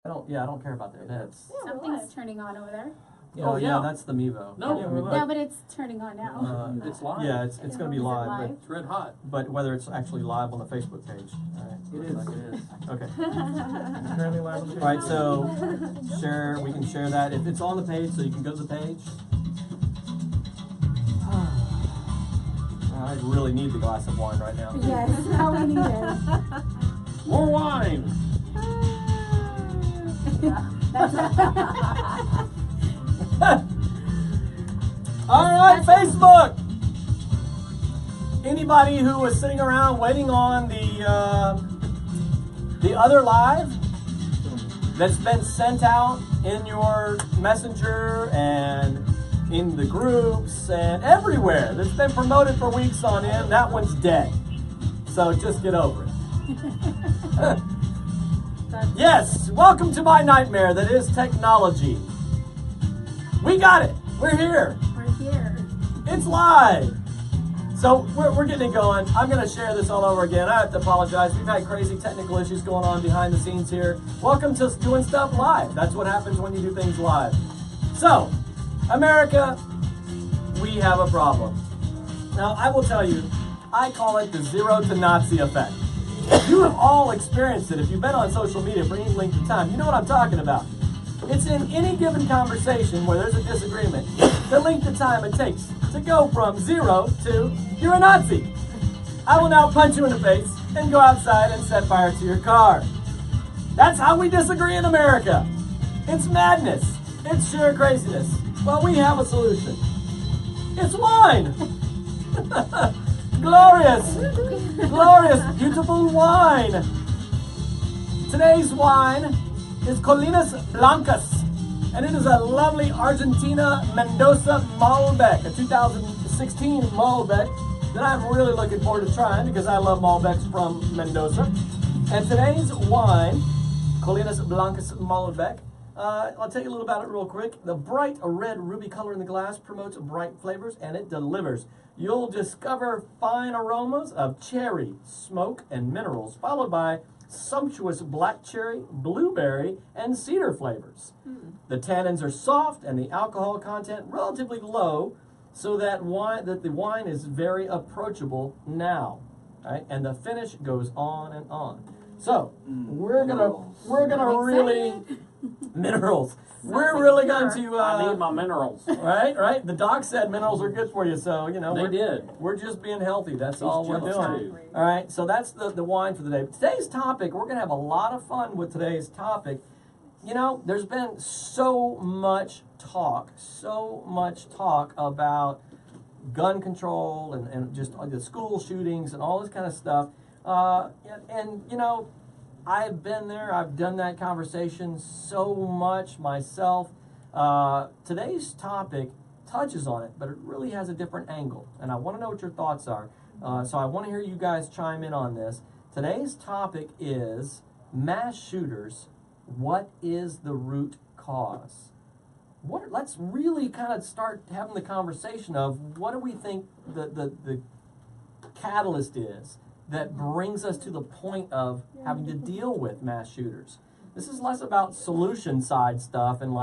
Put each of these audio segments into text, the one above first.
I don't care about that. That's Something's turning on over there. yeah, that's the Mevo. No, No, but it's turning on now. it's live. Yeah, it's going to be Is it live, live? It's red hot. but whether it's actually live on the Facebook page. All right. It is. It is. Okay. Currently live on the All right, so we can share that if it's on the page, so you can go to the page. I really need the glass of wine right now. Yes, how we need it. More wine. That's All right, Facebook. Anybody who was sitting around waiting on the other live that's been sent out in your messenger and in the groups and everywhere that's been promoted for weeks on end, that one's dead. So just get over it. Yes, welcome to my nightmare that is technology. We got it. We're here. we're here. It's live. So we're getting it going. I'm going to share this all over again. I have to apologize. We've had crazy technical issues going on behind the scenes here. Welcome to doing stuff live. That's what happens when you do things live. So, America, we have a problem. Now, I will tell you, I call it the zero to Nazi effect. You have all experienced it. If you've been on social media for any length of time, you know what I'm talking about. It's in any given conversation where there's a disagreement, the length of time it takes to go from 0 to you're a Nazi. I will now punch you in the face and go outside and set fire to your car. That's how we disagree in America. It's madness. It's sheer craziness. Well, we have a solution. It's wine. Glorious, glorious, beautiful wine. Today's wine is Colinas Blancas, and it is a lovely Argentina Mendoza Malbec, a 2016 Malbec that I'm really looking forward to trying because I love Malbecs from Mendoza. And today's wine, Colinas Blancas Malbec, I'll tell you a little about it real quick. The bright red ruby color in the glass promotes bright flavors, and it delivers. You'll discover fine aromas of cherry, smoke, and minerals, followed by sumptuous black cherry, blueberry, and cedar flavors. The tannins are soft, and the alcohol content relatively low, so that the wine is very approachable now. Right? And the finish goes on and on. So we're gonna really minerals. We're really going to. I need my minerals. Right. The doc said minerals are good for you, so We're just being healthy. That's all we're doing. Exactly. All right. So that's the wine for the day. Today's topic, we're gonna have a lot of fun with today's topic. There's been so much talk about gun control and just the school shootings and all this kind of stuff. I've been there. I've done that conversation so much myself. Today's topic touches on it, but it really has a different angle. And I want to know what your thoughts are. So I want to hear you guys chime in on this. Today's topic is mass shooters. What is the root cause? Let's really kind of start having the conversation of what do we think the catalyst is that brings us to the point of having to deal with mass shooters. This is less about solution side stuff and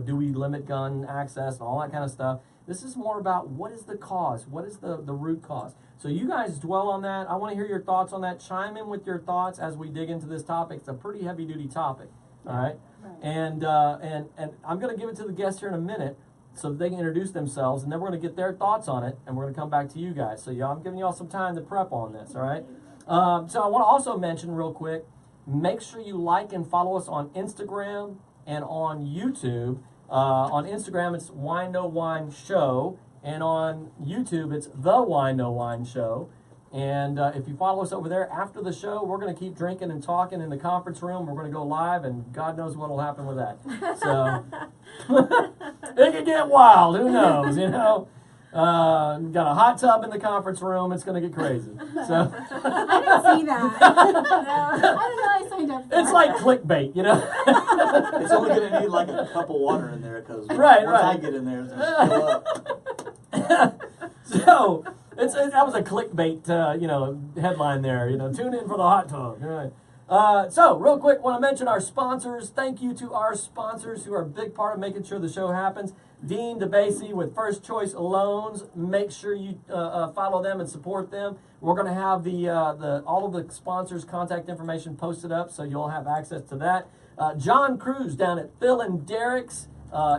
do we limit gun access and all that kind of stuff. This is more about what is the cause? What is the root cause? So you guys dwell on that. I want to hear your thoughts on that. Chime in with your thoughts as we dig into this topic. It's a pretty heavy duty topic. All right? And I'm going to give it to the guests here in a minute so that they can introduce themselves, and then we're going to get their thoughts on it, and we're going to come back to you guys. So I'm giving y'all some time to prep on this, all right? So I want to also mention real quick, make sure you like and follow us on Instagram and on YouTube. On Instagram, it's Wine No Wine Show, and on YouTube, it's The Wine No Wine Show. And if you follow us over there after the show, we're going to keep drinking and talking in the conference room. We're going to go live, and God knows what will happen with that. So it could get wild. Who knows? Got a hot tub in the conference room. It's going to get crazy. So I didn't see that. I don't know. I signed up for it's like clickbait, It's only going to need like a cup of water in there because once I get in there, it's going to fill up. So that was a clickbait, headline there. Tune in for the hot tub. Right. So, real quick, want to mention our sponsors. Thank you to our sponsors who are a big part of making sure the show happens. Dean DeBasey with First Choice Loans. Make sure you follow them and support them. We're going to have all of the sponsors' contact information posted up, so you'll have access to that. John Cruz down at Phil and Derek's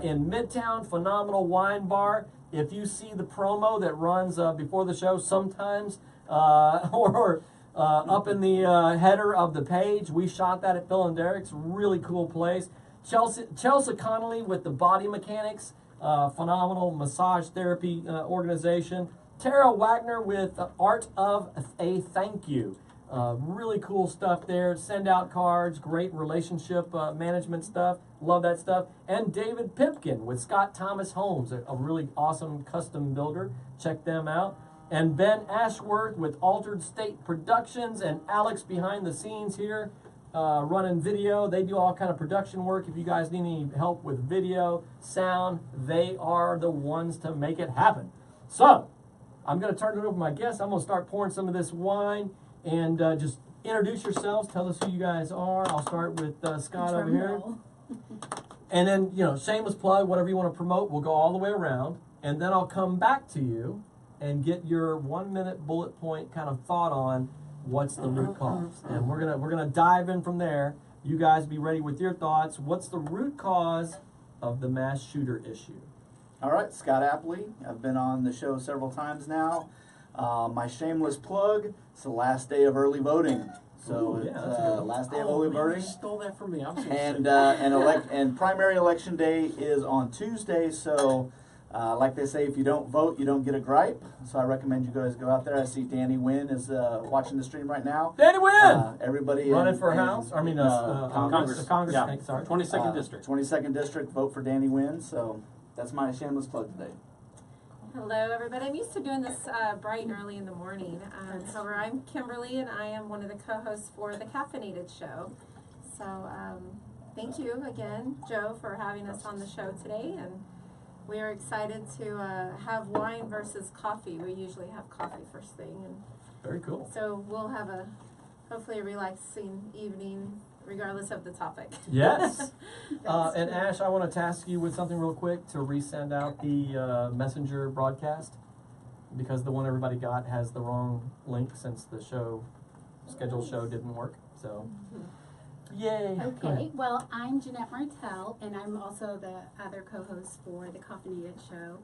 in Midtown, phenomenal wine bar. If you see the promo that runs before the show sometimes, or up in the header of the page, we shot that at Phil and Derek's. Really cool place. Chelsea Connolly with the Body Mechanics, phenomenal massage therapy organization. Tara Wagner with Art of a Thank You. Really cool stuff there. Send out cards, great relationship management stuff. Love that stuff. And David Pipkin with Scott Thomas Homes, a really awesome custom builder. Check them out. And Ben Ashworth with Altered State Productions, and Alex behind the scenes here running video. They do all kind of production work. If you guys need any help with video, sound, they are the ones to make it happen. So, I'm going to turn it over to my guests. I'm going to start pouring some of this wine, and just introduce yourselves. Tell us who you guys are. I'll start with Scott over here. And then, shameless plug, whatever you want to promote, we'll go all the way around. And then I'll come back to you and get your 1 minute bullet point kind of thought on what's the root cause. And we're gonna dive in from there. You guys be ready with your thoughts. What's the root cause of the mass shooter issue? All right, Scott Apley. I've been on the show several times now. My shameless plug, it's the last day of early voting. So Ooh, it's that's a good one. last day of early voting. You stole that from me. I'm so And primary election day is on Tuesday, so like they say, if you don't vote, you don't get a gripe. So I recommend you guys go out there. I see Danny Wynn is watching the stream right now. Danny Wynn! Everybody Running for House? I mean, Congress. Congress. Yeah. Sorry. 22nd District. 22nd District, vote for Danny Wynn. So that's my shameless plug today. Hello, everybody. I'm used to doing this bright and early in the morning. However, I'm Kimberly, and I am one of the co-hosts for the Caffeinated Show. So thank you again, Joe, for having us on the show today. And we are excited to have wine versus coffee. We usually have coffee first thing. And Very cool. so we'll have hopefully a relaxing evening, regardless of the topic. Yes. And Ash, I want to task you with something real quick to resend out the Messenger broadcast, because the one everybody got has the wrong link since the scheduled show didn't work. So, yay. Go Okay, ahead. well, I'm Yaneth Martell, and I'm also the other co-host for the Caffeinated Show.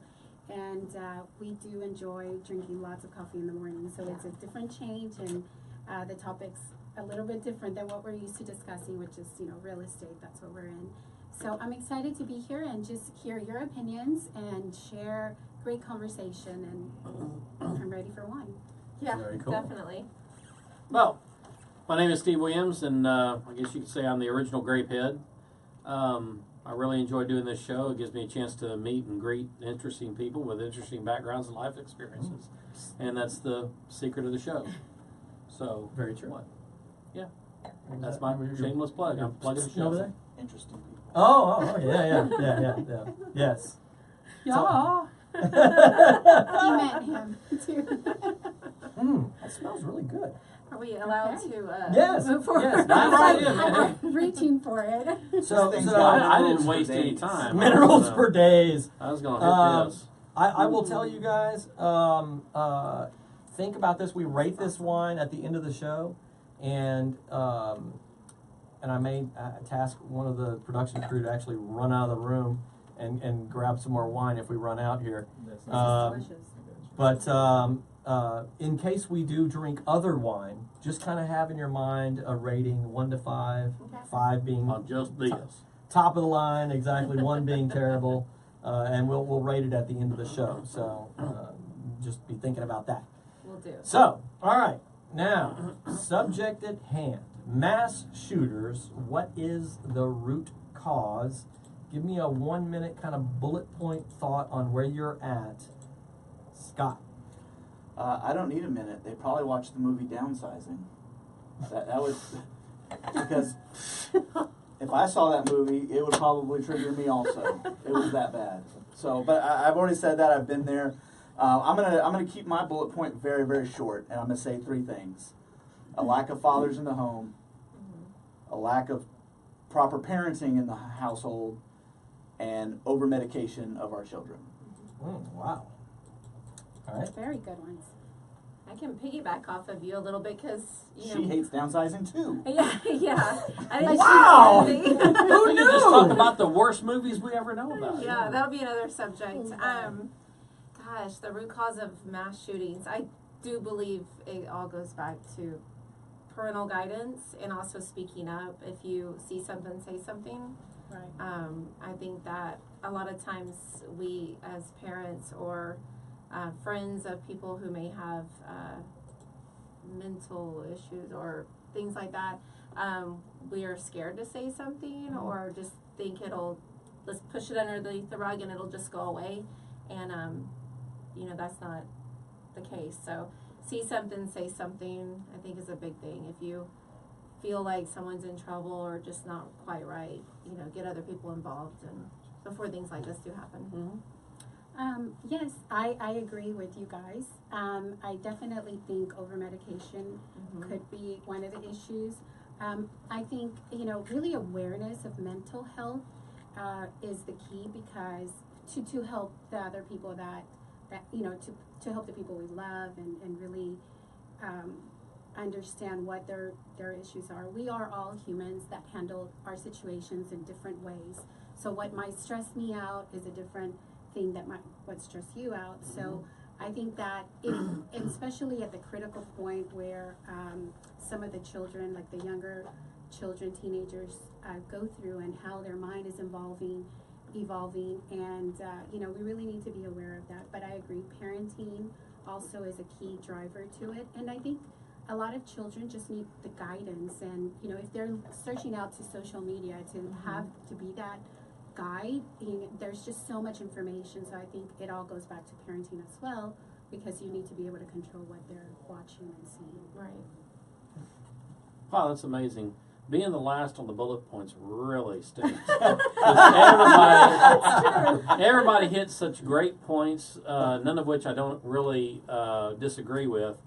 And we do enjoy drinking lots of coffee in the morning, so it's a different change, and the topic's a little bit different than what we're used to discussing, which is, real estate. That's what we're in. So I'm excited to be here and just hear your opinions and share great conversation, and I'm ready for wine. Yeah, Very cool. definitely. Well, my name is Steve Williams, and I guess you could say I'm the original Grapehead. I really enjoy doing this show. It gives me a chance to meet and greet interesting people with interesting backgrounds and life experiences. And that's the secret of the show. So, Very true. What? Yeah. That's my shameless plug. I'm plugging the show. over there? Interesting people. Oh, yeah. Yes. Yeah. He met him, too. That smells really good. Are we allowed Okay. to Yes, move forward? yes. I'm right in, I'm man. reaching for it. So, This thing's so got I didn't minerals waste for any days. time. minerals for days. I was going to hit this. I will tell you guys, think about this. We rate this wine at the end of the show, and I may task one of the production crew to actually run out of the room and grab some more wine if we run out here. But in case we do drink other wine, just kind of have in your mind a rating 1 to 5, Okay. 5 being On just this. top of the line, exactly, 1 being terrible, and we'll rate it at the end of the show. So just be thinking about that. We'll do. So, all right, now, subject at hand. Mass shooters, what is the root cause? Give me a 1 minute kind of bullet point thought on where you're at. Scott. I don't need a minute. They probably watched the movie Downsizing. That was because if I saw that movie, it would probably trigger me also. It was that bad. So, but I've already said that. I've been there. I'm gonna keep my bullet point very, very short, and I'm gonna say 3 things: a lack of fathers in the home, a lack of proper parenting in the household, and over medication of our children. Wow. All right. Very good ones. I can piggyback off of you a little bit because She hates downsizing too. Yeah. I think Wow! she We can just talk about the worst movies we ever know about. Yeah, that'll be another subject. Gosh, the root cause of mass shootings. I do believe it all goes back to parental guidance and also speaking up. If you see something, say something. Right. I think that a lot of times we as parents or friends of people who may have mental issues or things like that, we are scared to say something or just think let's push it underneath the rug and it'll just go away. And, that's not the case. So see something, say something, I think is a big thing. If you feel like someone's in trouble or just not quite right, get other people involved and before things like this do happen. Yes, I agree with you guys. I definitely think over-medication could be one of the issues. I think, really awareness of mental health is the key because to help the other people that to help the people we love and really understand what their issues are. We are all humans that handle our situations in different ways. So what might stress me out is a different thing that might stress you out. So I think that and especially at the critical point where some of the children, like the younger children, teenagers, go through and how their mind is evolving, and we really need to be aware of that. But I agree, parenting also is a key driver to it, and I think a lot of children just need the guidance, and if they're searching out to social media to have to be that guide, there's just so much information. So I think it all goes back to parenting as well, because you need to be able to control what they're watching and seeing. Right. Wow, that's amazing. Being the last on the bullet points really stinks. Everybody hits such great points, none of which I don't really disagree with.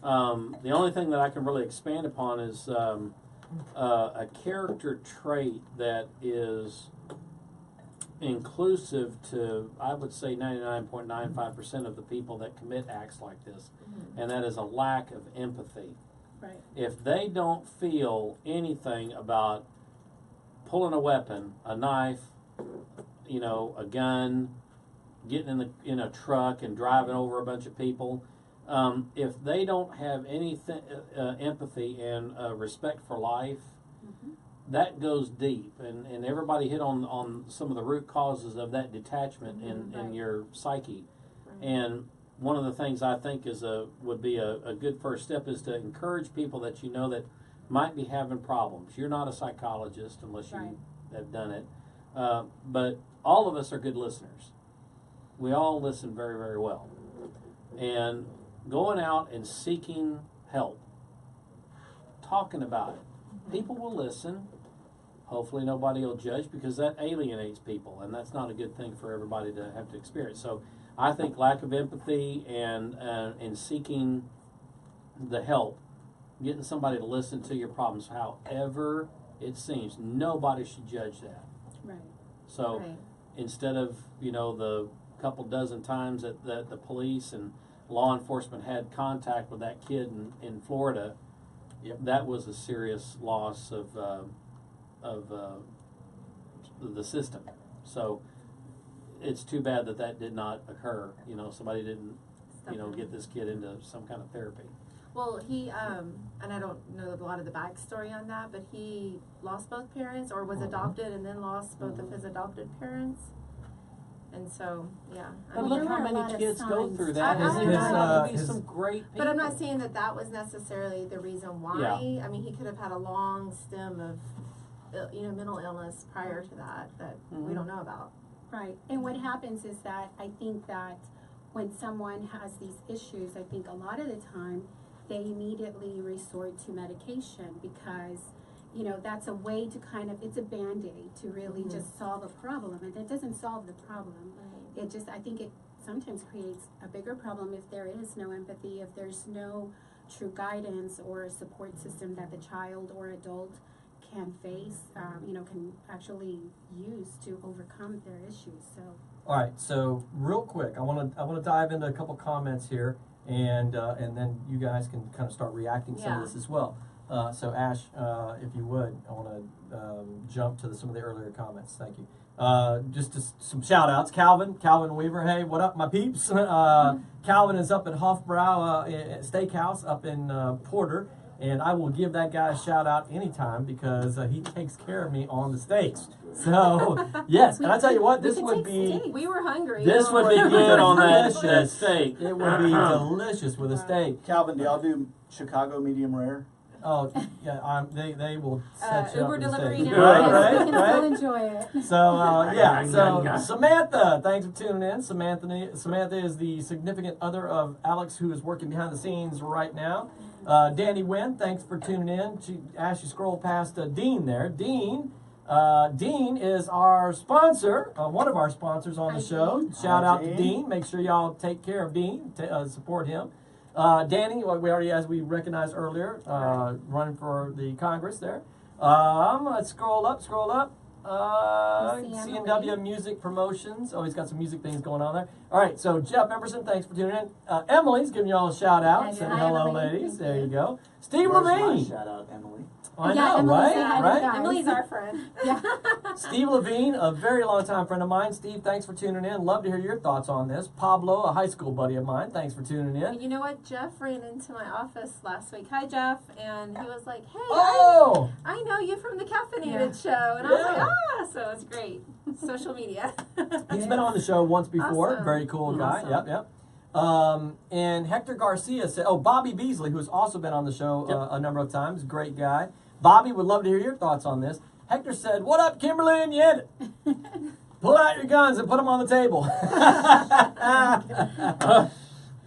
The only thing that I can really expand upon is a character trait that is inclusive to, I would say, 99.95% of the people that commit acts like this, and that is a lack of empathy. Right. If they don't feel anything about pulling a weapon, a knife, a gun, getting in a truck and driving over a bunch of people, if they don't have anything, empathy and respect for life, that goes deep, and everybody hit on some of the root causes of that detachment in your psyche. Right. And one of the things I think would be a good first step is to encourage people that that might be having problems. You're not a psychologist unless you have done it, but all of us are good listeners. We all listen very, very well. And going out and seeking help, talking about it. People will listen. Hopefully nobody will judge, because that alienates people, and that's not a good thing for everybody to have to experience. So I think lack of empathy and seeking the help, getting somebody to listen to your problems, however it seems, nobody should judge that. Right. So instead of, the couple dozen times that the police and law enforcement had contact with that kid in Florida, that was a serious loss of the system. So it's too bad that did not occur. Somebody didn't, get this kid into some kind of therapy. Well, he, and I don't know a lot of the backstory on that, but he lost both parents, or was adopted and then lost both of his adopted parents. And so, yeah. But mean, look there how were a lot many of kids go signs. through that. I There's know. got to be some great people. But I'm not saying that was necessarily the reason why. Yeah. I mean, he could have had a long stem of, mental illness prior to that we don't know about. Right. And what happens is that I think that when someone has these issues, I think a lot of the time they immediately resort to medication because, that's a way to it's a Band-Aid to really just solve a problem. And it doesn't solve the problem. Right. I think it sometimes creates a bigger problem if there is no empathy, if there's no true guidance or a support system that the child or adult can face, can actually use to overcome their issues. So. All right, so real quick, I want to dive into a couple comments here, and then you guys can kind of start reacting to some of Yeah. this as well. So Ash, if you would, I want to jump to some of the earlier comments. Thank you. Some shout outs. Calvin Weaver. Hey, what up, my peeps? Calvin is up at Hofbrau Steakhouse up in Porter. And I will give that guy a shout out anytime because he takes care of me on the steaks. So, yes, and I tell you what, this would be We were hungry. this would be good on that that steak. It would be delicious with a steak. Calvin, do y'all do Chicago medium rare? Oh yeah, they will set you Uber up with a delivery steak. now. Right, We can still right. enjoy it. So yeah, so Samantha, thanks for tuning in. Samantha is the significant other of Alex, who is working behind the scenes right now. Danny Wynn, thanks for tuning in. As you scroll past Dean there, Dean is our sponsor, one of our sponsors on the show. Shout out to Dean. Make sure y'all take care of Dean, support him. Danny, we already, as we recognized earlier, running for the Congress there. Let's scroll up. CNW Music Promotions. Oh, he's got some music things going on there. All right, so Jeff Emerson, thanks for tuning in. Emily's giving y'all a shout out. Hi, Saying Emily. hello, Thank ladies. you. There you go. Steve Where's my Levine. shout out, Emily? I Yeah, know, Emily, right? say hi to Right? Guys. Emily's our friend. Yeah. Steve Levine, a very long time friend of mine. Steve, thanks for tuning in. Love to hear your thoughts on this. Pablo, a high school buddy of mine. Thanks for tuning in. You know what? Jeff ran into my office last week. Hi, Jeff. And he was like, hey, Oh! I know you from the Caffeinated Yeah. Show. And I was Yeah. like, so it's great. Social media. He's been on the show once before. Awesome. Very cool guy. Awesome. Yep. And Hector Garcia said, Bobby Beasley, who's also been on the show a number of times. Great guy. Bobby, would love to hear your thoughts on this. Hector said, what up, Kimberly and Yaneth? Pull out your guns and put them on the table.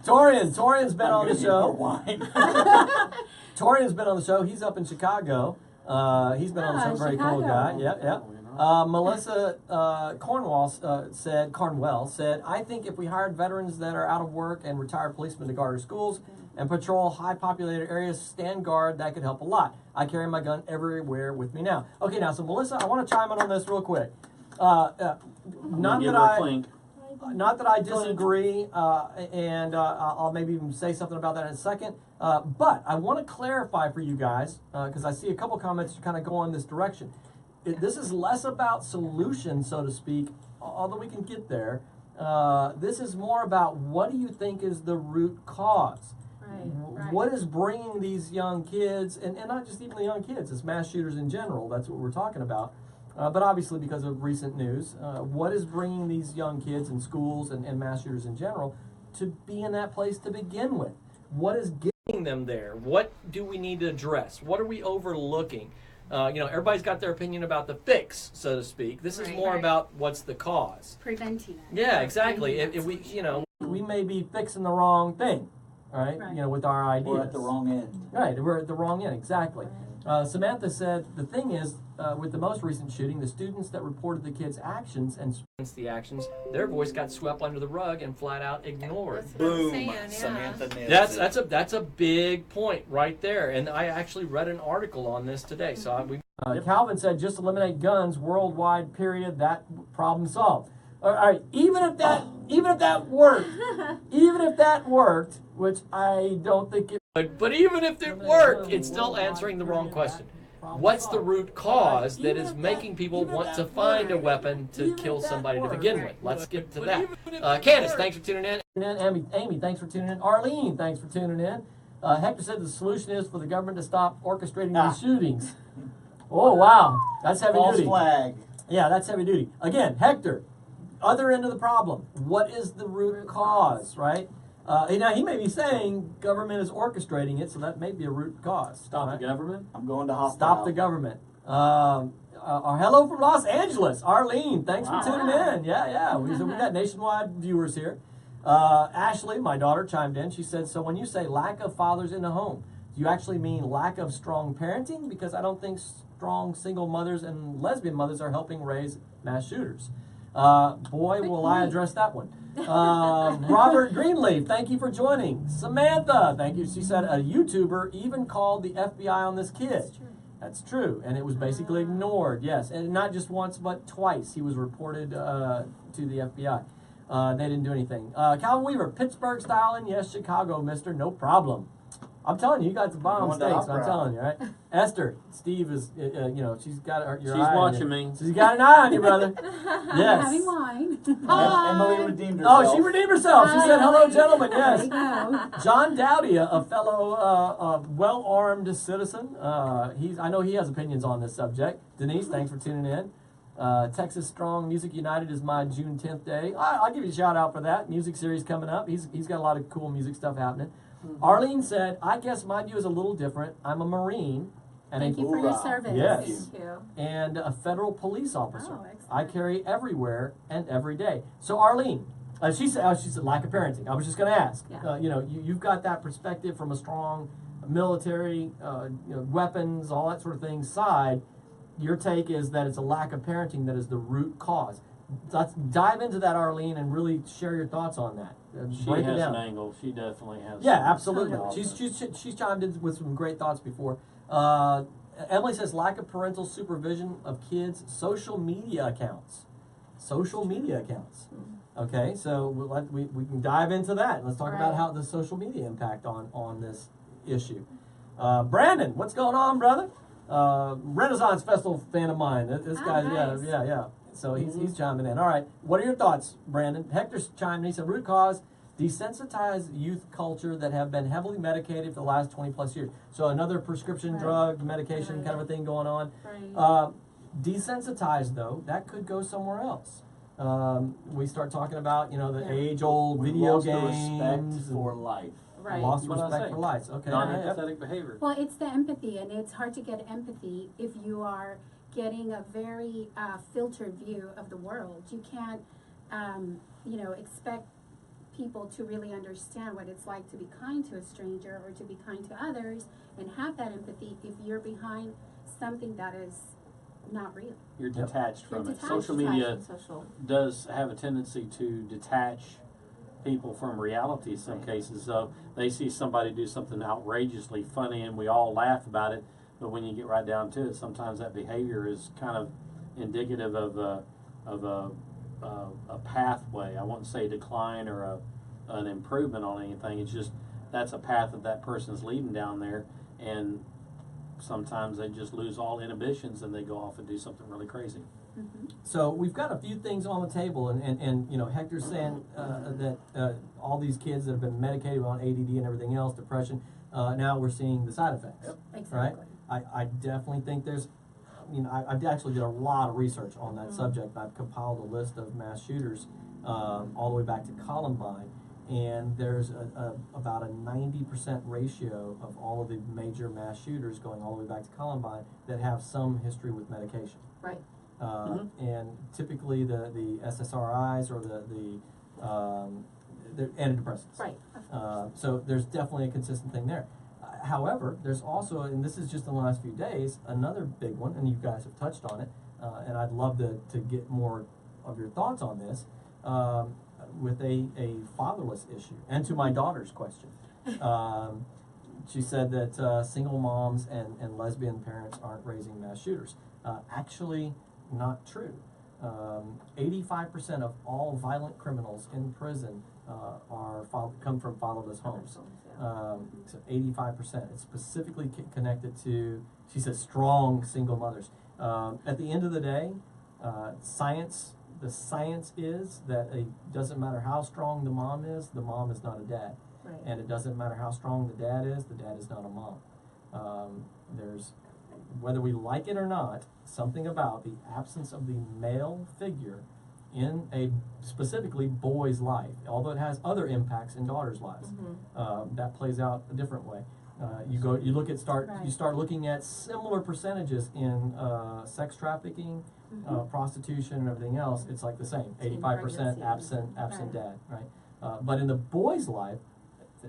Torian's been on the show. Whine. Torian's been on the show. He's up in Chicago. He's been on the show. Very cool guy. Yep. Melissa Cornwell said, I think if we hired veterans that are out of work and retired policemen to guard our schools and patrol high populated areas, stand guard, that could help a lot. I carry my gun everywhere with me now. Okay, now, so Melissa, I want to chime in on this real quick. Not that I disagree, and I'll maybe even say something about that in a second. But I want to clarify for you guys, because I see a couple comments kind of go in this direction. This is less about solutions, so to speak, although we can get there. This is more about what do you think is the root cause? Right. What is bringing these young kids, and not just even the young kids, it's mass shooters in general, that's what we're talking about. But obviously because of recent news, what is bringing these young kids in schools and mass shooters in general to be in that place to begin with? What is getting them there? What do we need to address? What are we overlooking? Everybody's got their opinion about the fix, so to speak. This is more about what's the cause. Preventing it. Yeah, exactly. If we may be fixing the wrong thing, right? With our ideas. We're at the wrong end. Right, we're at the wrong end, exactly. Samantha said, the thing is, with the most recent shooting, the students that reported the kids' actions and against the actions, their voice got swept under the rug and flat out ignored. That's what I'm saying, yeah. Samantha nailed it. That's a big point right there, and I actually read an article on this today. So Calvin said, just eliminate guns worldwide. Period. That problem solved. All right, even if that worked, which I don't think it would, but even if it worked, it's still answering the wrong question. What's the root cause that is making people want to find a weapon to kill somebody to begin with? Let's get to that. Candace, thanks for tuning in. Amy, thanks for tuning in. Arlene, thanks for tuning in. Hector said the solution is for the government to stop orchestrating these shootings. Oh, wow. That's heavy False duty. flag. Yeah, that's heavy duty. Again, Hector, other end of the problem. What is the root cause, right? Now, he may be saying government is orchestrating it, so that may be a root cause. Stop the government? I'm going to hospital. Stop the government. Hello from Los Angeles. Arlene, thanks for tuning in. Yeah. We got nationwide viewers here. Ashley, my daughter, chimed in. She said, so when you say lack of fathers in the home, do you actually mean lack of strong parenting? Because I don't think strong single mothers and lesbian mothers are helping raise mass shooters. Boy, will I address that one. Robert Greenleaf, thank you for joining. Samantha, thank you. She said a YouTuber even called the FBI on this kid. That's true, and it was basically ignored. Yes, and not just once, but twice. He was reported to the FBI. They didn't do anything. Calvin Weaver, Pittsburgh styling, yes, Chicago, mister, no problem. I'm telling you, you got the bomb Going to steaks. I'm opera. telling you, right? Esther, Steve is, she's got your She's eye on watching you. me. She's got an eye on you, brother. Having Yes. wine. Emily redeemed herself. Oh, she redeemed herself. She said, "Hello, gentlemen." There Yes. you go. John Dowdy, a fellow well-armed citizen. I know he has opinions on this subject. Denise, thanks for tuning in. Texas Strong Music United is my June 10th day. I'll give you a shout out for that. Music series coming up. He's got a lot of cool music stuff happening. Arlene said, I guess my view is a little different. I'm a Marine and Thank you for your Hoorah. service. Yes. Thank you. and a federal police officer. Oh, excellent. I carry everywhere and every day. So Arlene, she said lack of parenting. I was just going to ask. Yeah. You've got that perspective from a strong military, weapons, all that sort of thing side. Your take is that it's a lack of parenting that is the root cause. Let's dive into that, Arlene, and really share your thoughts on that. She Break it has down. an angle. She definitely has. Yeah, absolutely. Totally. She's chimed in with some great thoughts before. Emily says lack of parental supervision of kids' social media accounts. Social media accounts. Okay, so we can dive into that. Let's talk about Right. how the social media impact on this issue. Brandon, what's going on, brother? Renaissance Festival fan of mine. This Oh, guy, nice. yeah. So he's chiming in. All right, what are your thoughts, Brandon? Hector's chiming in. He said root cause: desensitized youth culture that have been heavily medicated for the last 20 plus years. So another prescription Right. drug medication Right. kind of a thing going on. Right. Desensitized though, that could go somewhere else. We start talking about the Yeah. age-old We've video lost the games, respect and for life. Right. lost What'd I respect say? for life. Okay, Non-empathetic behavior. Well, it's the empathy, and it's hard to get empathy if you are getting a very filtered view of the world. You can't, expect people to really understand what it's like to be kind to a stranger or to be kind to others and have that empathy if you're behind something that is not real. You're Yep. detached You're from it. detached. Social media Social. does have a tendency to detach people from reality in some cases. So they see somebody do something outrageously funny and we all laugh about it, but when you get right down to it, sometimes that behavior is kind of indicative of a pathway. I wouldn't say decline or an improvement on anything. It's just that's a path that person's leading down there, and sometimes they just lose all inhibitions and they go off and do something really crazy. So we've got a few things on the table, and Hector's saying that all these kids that have been medicated on ADD and everything else, depression, now we're seeing the side effects. Yep. Exactly. I definitely think there's, I actually did a lot of research on that subject. I've compiled a list of mass shooters all the way back to Columbine, and there's about a 90% ratio of all of the major mass shooters going all the way back to Columbine that have some history with medication. Right. And typically the SSRIs or the antidepressants. Right. So there's definitely a consistent thing there. However, there's also, and this is just in the last few days, another big one, and you guys have touched on it, and I'd love to get more of your thoughts on this, with a fatherless issue. And to my daughter's question, she said that single moms and lesbian parents aren't raising mass shooters. Actually, not true. 85% of all violent criminals in prison come from fatherless homes. So 85%. It's specifically connected to, she says, strong single mothers. At the end of the day, the science is that it doesn't matter how strong the mom is not a dad. Right. And it doesn't matter how strong the dad is not a mom. There's, whether we like it or not, something about the absence of the male figure in a specifically boy's life, although it has other impacts in daughters' lives, that plays out a different way. You start looking at similar percentages in sex trafficking, prostitution, and everything else. It's like the same, 85% absent Right. dad, right? But in the boy's life,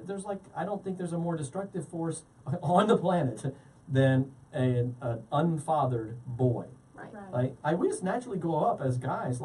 there's I don't think there's a more destructive force on the planet than an unfathered boy. Right. We just naturally grow up as guys.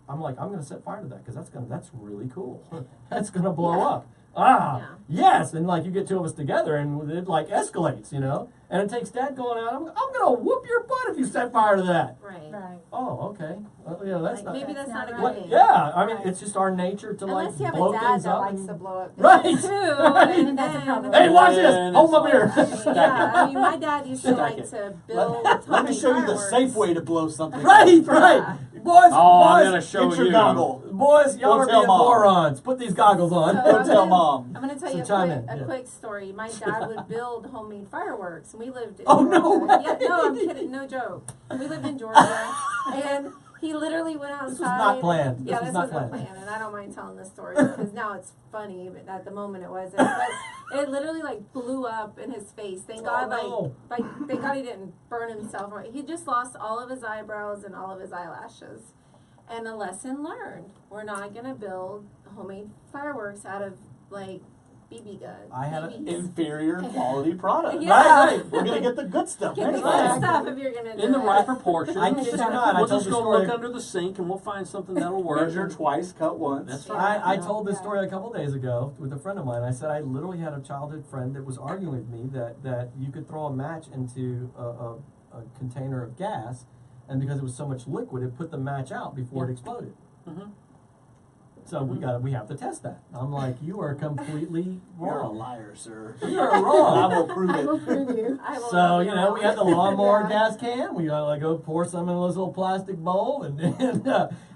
I'm going to set fire to that because that's really cool. That's going to blow up. Ah, yes, and like you get two of us together, and it like escalates, you know. And it takes Dad going out. I'm gonna whoop your butt if you set fire to that. Right. Right. Oh, okay. You know, that's Like, not. maybe that's not a good What, thing. yeah, I mean, Right. it's just our nature to Unless you like have blow a dad things that up. likes and- to blow up things Right. too. Right. And That's a then, problem. Hey, watch this. And Hold it's my beer. like- yeah, I mean, my dad used to Stack like it. to build. Let me show you the fireworks. safe way to blow something. Right, right. Boys, Oh, I'm boys, gonna show Get your you. goggle. boys, y'all Go are tell being Mom. morons. Put these goggles on. So Go I'm tell gonna- Mom. I'm going to tell So you chime a in, yeah. quick story. My dad would build homemade fireworks, and we lived in Oh, no Georgia. way. Yeah, no, I'm kidding. No joke. We lived in Georgia, and he literally went outside. This was not planned. Yeah, This this was not wasn't planned. planned, and I don't mind telling this story because now it's funny, but at the moment it wasn't. But it literally like blew up in his face. Thank God, no. like thank God he didn't burn himself. He just lost all of his eyebrows and all of his eyelashes. And a lesson learned: we're not gonna build homemade fireworks out of like BB guns. I had a- BBs. Inferior quality product. Yeah. Right, right. We're gonna get the good stuff Get the next good time. stuff if you're gonna do In the it. right proportion. I kid you not. I We'll told just the go story. look under the sink and we'll find something that'll work. Measure twice, cut once. That's right. I told this story a couple days ago with a friend of mine. I said I literally had a childhood friend that was arguing with me that you could throw a match into a container of gas, and because it was so much liquid, it put the match out before it exploded. Mhm. So we have to test that. I'm like, you are completely You're a wrong. liar, sir. You're I wrong. will prove I will it. prove you. I will So, love you know, we had the wrong. lawnmower Yeah. gas can. We like go pour some in this little plastic bowl, and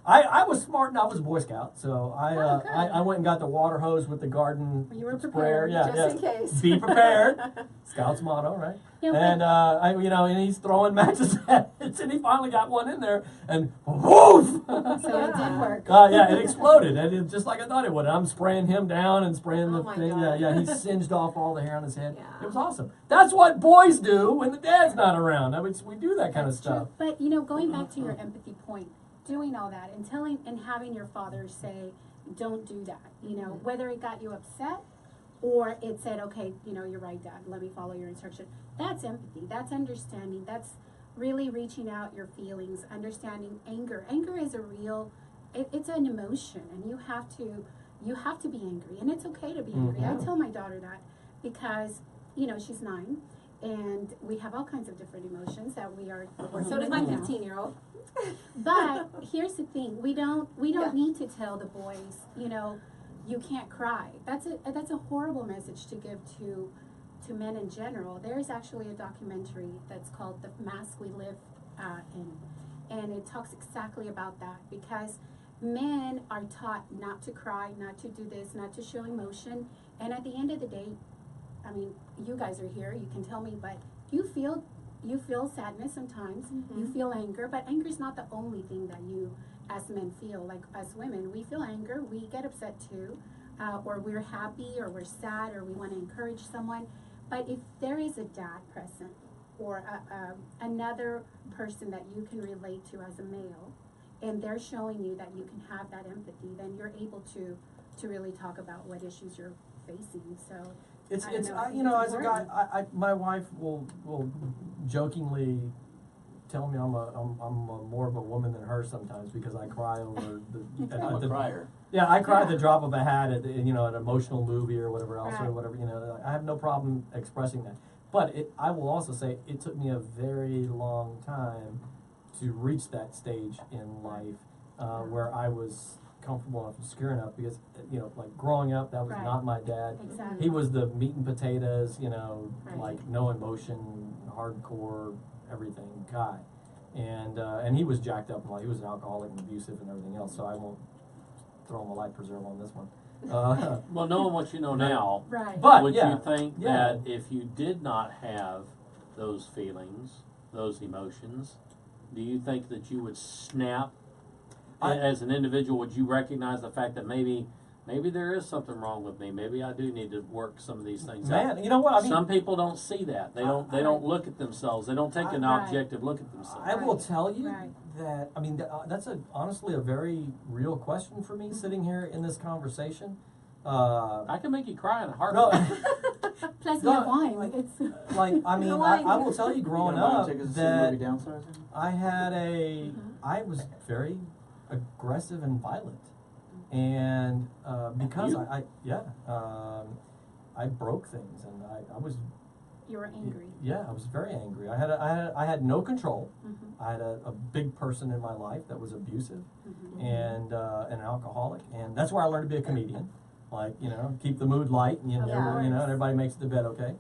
I was smart enough. I was a Boy Scout, so Oh, good. I went and got the water hose with the garden You were sprayer. prepared, Yeah, just yeah. in case. Be prepared. Scout's motto, right? Yeah, And and he's throwing matches at it, and he finally got one in there, and woof! So it did work. Yeah, it exploded, and it, just like I thought it would. I'm spraying him down and spraying Oh the my thing. God. Yeah, he singed off all the hair on his head. Yeah. It was awesome. That's what boys do when the dad's not around. I mean, we do that kind of That's stuff. true. But you know, going back to your empathy point, doing all that and telling and having your father say, "Don't do that." You know, whether it got you upset or it said, "Okay, you know, you're right, Dad. Let me follow your instruction." That's empathy. That's understanding. That's really reaching out your feelings, understanding anger. Anger is a real. It's an emotion, and you have to be angry, and it's okay to be angry. Mhm. I tell my daughter that because you know she's 9. And we have all kinds of different emotions that we are. So does my working on. 15-year-old. But here's the thing: we don't Yeah. need to tell the boys, you know, you can't cry. That's a horrible message to give to men in general. There is actually a documentary that's called "The Mask We Live In," and it talks exactly about that because men are taught not to cry, not to do this, not to show emotion, and at the end of the day, I mean, you guys are here, you can tell me, but you feel sadness sometimes, you feel anger, but anger is not the only thing that you as men feel. Like as women, we feel anger, we get upset too, or we're happy, or we're sad, or we want to encourage someone. But if there is a dad present, or another person that you can relate to as a male, and they're showing you that you can have that empathy, then you're able to really talk about what issues you're facing. So It's I don't know, I think you know, it's as a guy, important. my wife will jokingly tell me I'm more of a woman than her sometimes because I cry over I'm a crier. Yeah, I cry at the Yeah. drop of a hat at an emotional movie or whatever else or Right. whatever. I have no problem expressing that. But I will also say it took me a very long time to reach that stage in life where I was comfortable enough and secure enough because like growing up, that was Right. not my dad. exactly. He was the meat and potatoes, Right. like no emotion, hardcore, everything guy, and he was jacked up and like he was an alcoholic and abusive and everything else. So I won't throw him a life preserve on this one. Well, knowing what you know now, Right. But would yeah, you think yeah. that if you did not have those feelings, those emotions, do you think that you would snap as an individual? Would you recognize the fact that maybe there is something wrong with me? Maybe I do need to work some of these things out. Man, you know what? I mean, Some people don't see that. They don't look at themselves. They don't take an Right. objective look at themselves. I will Right. tell you Right. that I mean that's honestly a very real question for me sitting here in this conversation. I can make you cry in a heartbeat. No, Plus No, we have wine. like- It's like I mean, I will tell you, growing You gonna buy up, tickets to see the that movie Downsizing? I was very aggressive and violent. And because You? I broke things, and I was You were angry. I was very angry. I had no control. Mm-hmm. I had a big person in my life that was abusive Mm-hmm. and an alcoholic, and that's where I learned to be a comedian. Like, keep the mood light, and and everybody makes it to bed okay.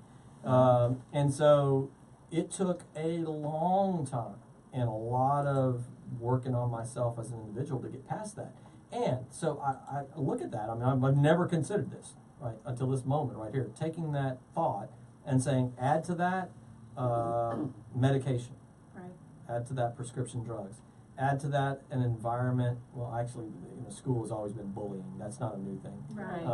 And so it took a long time and a lot of working on myself as an individual to get past that. And so I look at that. I mean, I've never considered this, right, until this moment right here. Taking that thought and saying, add to that medication, Right. add to that prescription drugs, add to that an environment. Well, actually, school has always been bullying. That's not a new thing. Right.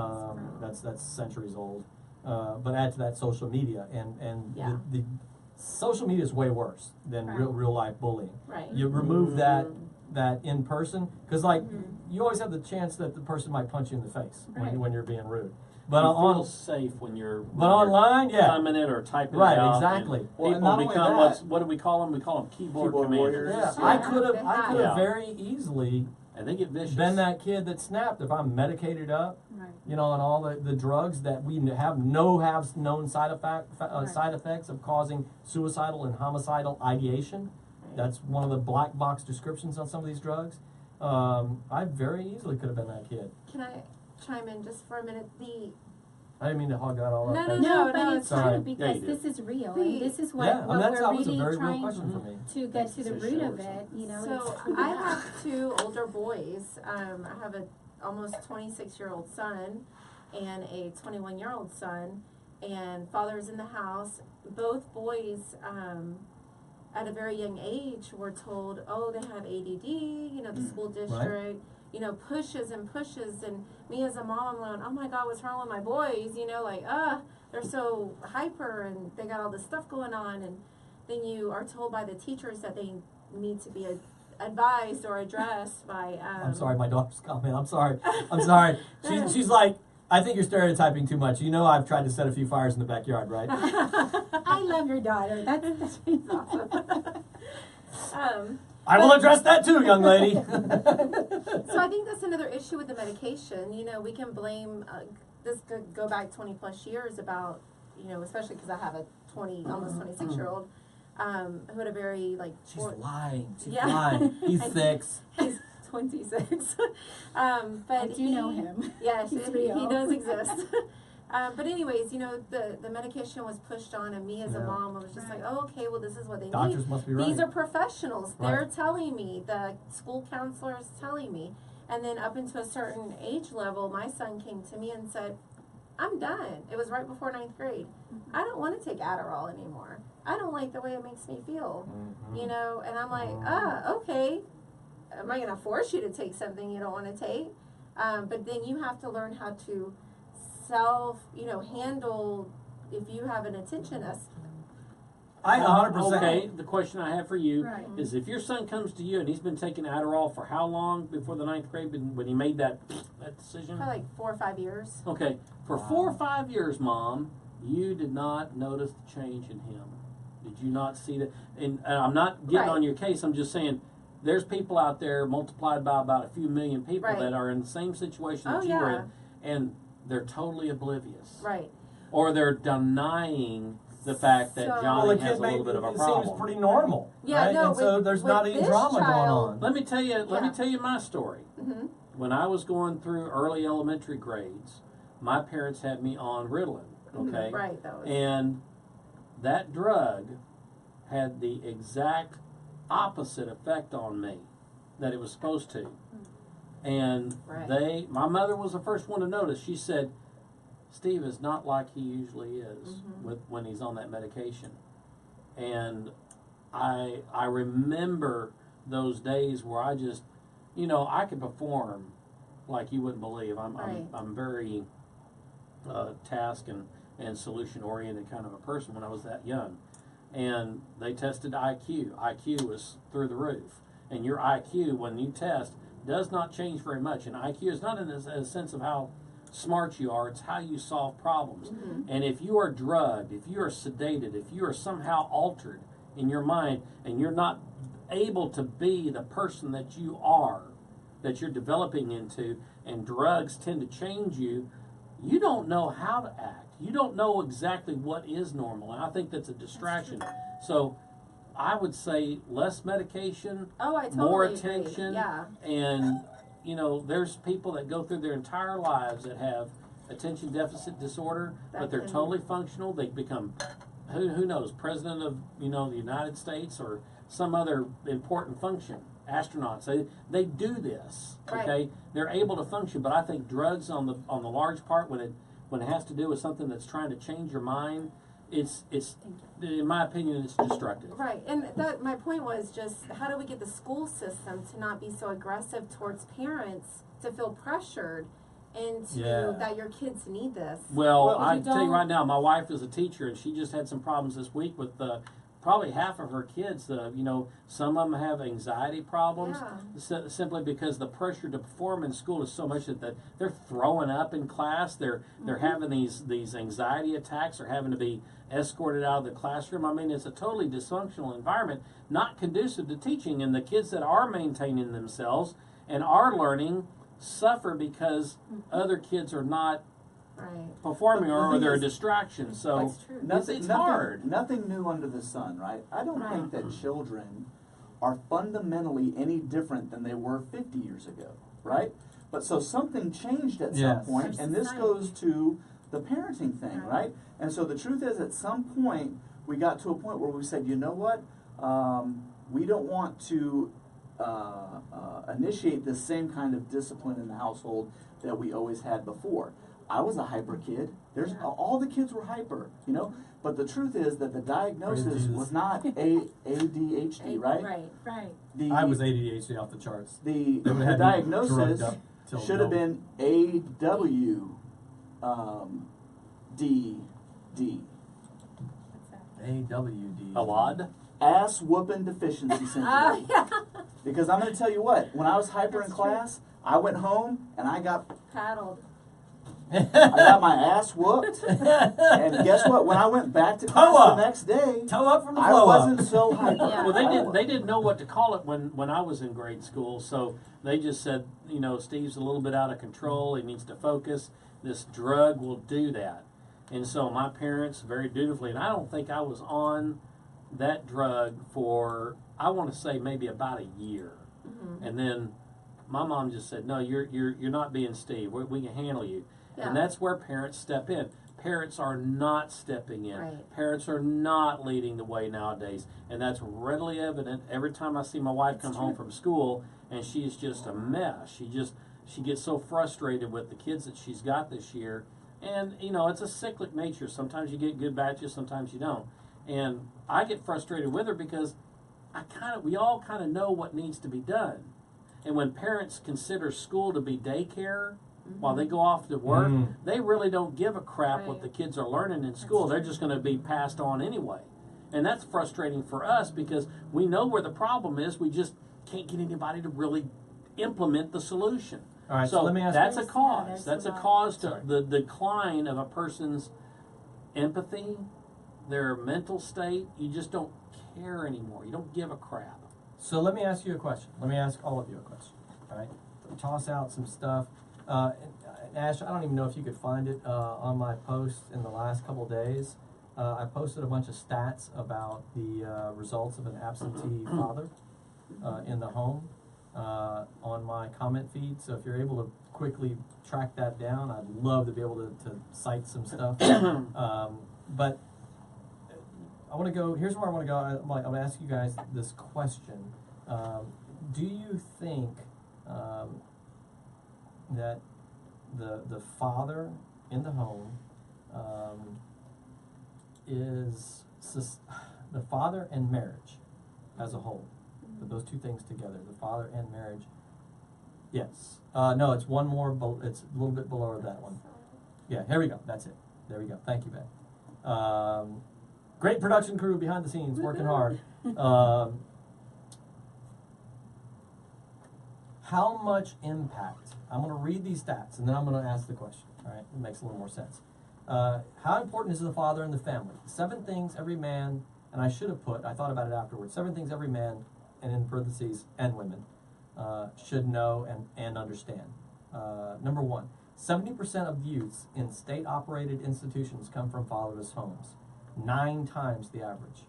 That's centuries old. But add to that social media, and Yeah. the social media is way worse than Right. real life bullying. Right. You remove that in person, because like Mhm. you always have the chance that the person might punch you in the face Right. when you're being rude. But you on feel safe when you're online, yeah. timing it or typing Right, it out. exactly. And Well, and people not only become that- what do we call them? We call them keyboard Keyboard commanders. warriors. Yeah, Yeah. I could have Yeah. very easily And they get vicious. been that kid that snapped if I'm medicated up, Right. and all the drugs that we have known side effects of causing suicidal and homicidal ideation. That's one of the black box descriptions on some of these drugs. I very easily could have been that kid. Can I chime in just for a minute? I didn't mean to hog that all up. No, That's- No, but no, it's sorry. true because you this is real, The- and this is what, Yeah, I mean, what that we're was a really very real trying question for me. to get to the Say root show of or it. So It's I have two older boys. I have a almost 26-year-old son and a 21-year-old son, and father's in the house. Both boys, at a very young age, were told, oh, they have ADD. The school district, pushes and pushes. And me as a mom, I'm going, oh my God, what's wrong with my boys? They're so hyper and they got all this stuff going on. And then you are told by the teachers that they need to be advised or addressed by. I'm sorry, my daughter's comment. I'm sorry. She's like, I think you're stereotyping too much. I've tried to set a few fires in the backyard, right? I love your daughter. That's I will address that too, young lady. So I think that's another issue with the medication. We can blame, this could go back 20 plus years about, especially because I have a almost 26-year-old, who had a very She's lying. She's Yeah. lying. He's 6. He's 26. But I do know him. Yes, He's he real. does exist. But anyways, the medication was pushed on, and me as a Yeah. mom was just like, oh, okay, well, this is what they need. Doctors must be right. These are professionals. They're Right. telling me. The school counselor is telling me. And then up into a certain age level, my son came to me and said, I'm done. It was right before 9th grade. I don't want to take Adderall anymore. I don't like the way it makes me feel. Mhm. And I'm like, okay. Am I going to force you to take something you don't want to take? But then you have to learn how to handle if you have an attention. I 100%. Okay, the question I have for you Right. is if your son comes to you and he's been taking Adderall for how long before the 9th grade when he made that decision? Probably like 4 or 5 years. Okay, for Wow. 4 or 5 years, Mom, you did not notice the change in him. Did you not see that? And I'm not getting Right. on your case. I'm just saying there's people out there multiplied by about a few million people Right. that are in the same situation that Oh, you were yeah. in, and they're totally oblivious. Right. Or they're denying the fact that So- Johnny Well, the has kid a little bit of a it problem. seems pretty normal. Yeah, right? no, And so with- there's with not any this drama going child- on. Let me tell you Yeah. my story. Mm-hmm. When I was going through early elementary grades, my parents had me on Ritalin, okay? Right. That was. And that drug had the exact opposite effect on me that it was supposed to. And Right. my mother was the first one to notice. She said, Steve is not like he usually is when he's on that medication. And I remember those days where I just, I could perform like you wouldn't believe. Right. I'm very task and solution oriented kind of a person when I was that young. And they tested IQ. IQ was through the roof. And your IQ, when you test, does not change very much. And IQ is not in a sense of how smart you are, it's how you solve problems. And if you are drugged, if you are sedated, if you are somehow altered in your mind and you're not able to be the person that you are that you're developing into, and drugs tend to change you, you don't know how to act. You don't know exactly what is normal. And I think that's a distraction. So I would say less medication, Oh, I totally more agree. attention, Yeah. and there's people that go through their entire lives that have attention deficit disorder, but they're totally functional. They become, who knows, president of the United States or some other important function. Astronauts, they do this. Right. Okay, they're able to function. But I think drugs on the large part, when it has to do with something that's trying to change your mind, it's in my opinion, it's destructive. Right, and my point was just, how do we get the school system to not be so aggressive towards parents to feel pressured into that your kids need this? Well, I you tell you don't- right now, my wife is a teacher, and she just had some problems this week with probably half of her kids. Some of them have anxiety problems simply because the pressure to perform in school is so much that they're throwing up in class. They're having these anxiety attacks. They're having to be escorted out of the classroom. I mean, it's a totally dysfunctional environment, not conducive to teaching. And the kids that are maintaining themselves and are learning suffer because other kids are not performing, But the or thing they're a is- distraction. So That's true. it's hard. Nothing new under the sun, right? I don't think that children are fundamentally any different than they were 50 years ago, right? But so something changed at some Yes. point, and this goes to the parenting thing, right? And so the truth is, at some point, we got to a point where we said, you know what? We don't want to initiate the same kind of discipline in the household that we always had before. I was a hyper kid. All the kids were hyper, But the truth is that the diagnosis was not ADHD, right? Right. I was ADHD off the charts. The They would've had me diagnosis drugged up till should have been AWD. AWD. A lot. Ass whooping deficiency syndrome. Yeah. Because I'm going to tell you what, when I was hyper That's in class, I went home and I got Paddled. my ass whooped. And guess what? When I went back to class Toe up. the next day, Toe up from the I flow wasn't up. so hyper. Yeah. Well, they didn't know what to call it when I was in grade school, so they just said, Steve's a little bit out of control. He needs to focus. This drug will do that. And so my parents, very dutifully, and I don't think I was on that drug for, I want to say, maybe about a year. Mm-hmm. And then my mom just said, no, you're not being Steve. We can handle you. Yeah. And that's where parents step in. Parents are not stepping in. Right. Parents are not leading the way nowadays. And that's readily evident every time I see my wife come home from school, and she's just a mess. She gets so frustrated with the kids that she's got this year. And, it's a cyclic nature. Sometimes you get good batches, sometimes you don't. And I get frustrated with her because we all kind of know what needs to be done. And when parents consider school to be daycare while they go off to work, they really don't give a crap what the kids are learning in school. They're just going to be passed on anyway. And that's frustrating for us because we know where the problem is. We just can't get anybody to really implement the solution. All right, so let me ask that's you. a cause. there's That's a a lot. cause to the decline of a person's empathy, their mental state. You just don't care anymore. You don't give a crap. So let me ask you a question. Let me ask all of you a question. All right, toss out some stuff. And Ash, I don't even know if you could find it on my post in the last couple days. I posted a bunch of stats about the results of an absentee father in the home on my comment feed. So if you're able to quickly track that down, I'd love to be able to cite some stuff. But I want to go. Here's where I want to go. I'm going to ask you guys this question: do you think that the father in the home is the father and marriage as a whole? Put those two things together: the father and marriage. Yes. No, it's one more. It's a little bit below that one. Yeah. Here we go. That's it. There we go. Thank you, Ben. Great production crew behind the scenes, working hard. How much impact? I'm going to read these stats, and then I'm going to ask the question. All right, it makes a little more sense. How important is the father in the family? 7 things every man, and I should have put, I thought about it afterwards, 7 things every man, and in parentheses, and women, should know and understand. Number one, 70% of youths in state-operated institutions come from fatherless homes, 9 times the average.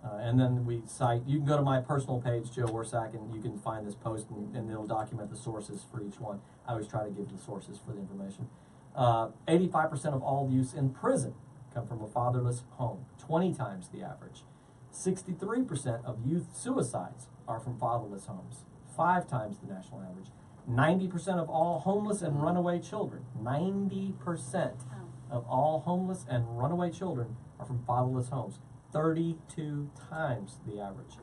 And then we cite, you can go to my personal page, Joe Orsak, and you can find this post and it'll document the sources for each one. I always try to give the sources for the information. 85% of all youths in prison come from a fatherless home, 20 times the average. 63% of youth suicides are from fatherless homes, 5 times the national average. 90% of all homeless and runaway children, 90% of all homeless and runaway children are from fatherless homes, 32 times the average.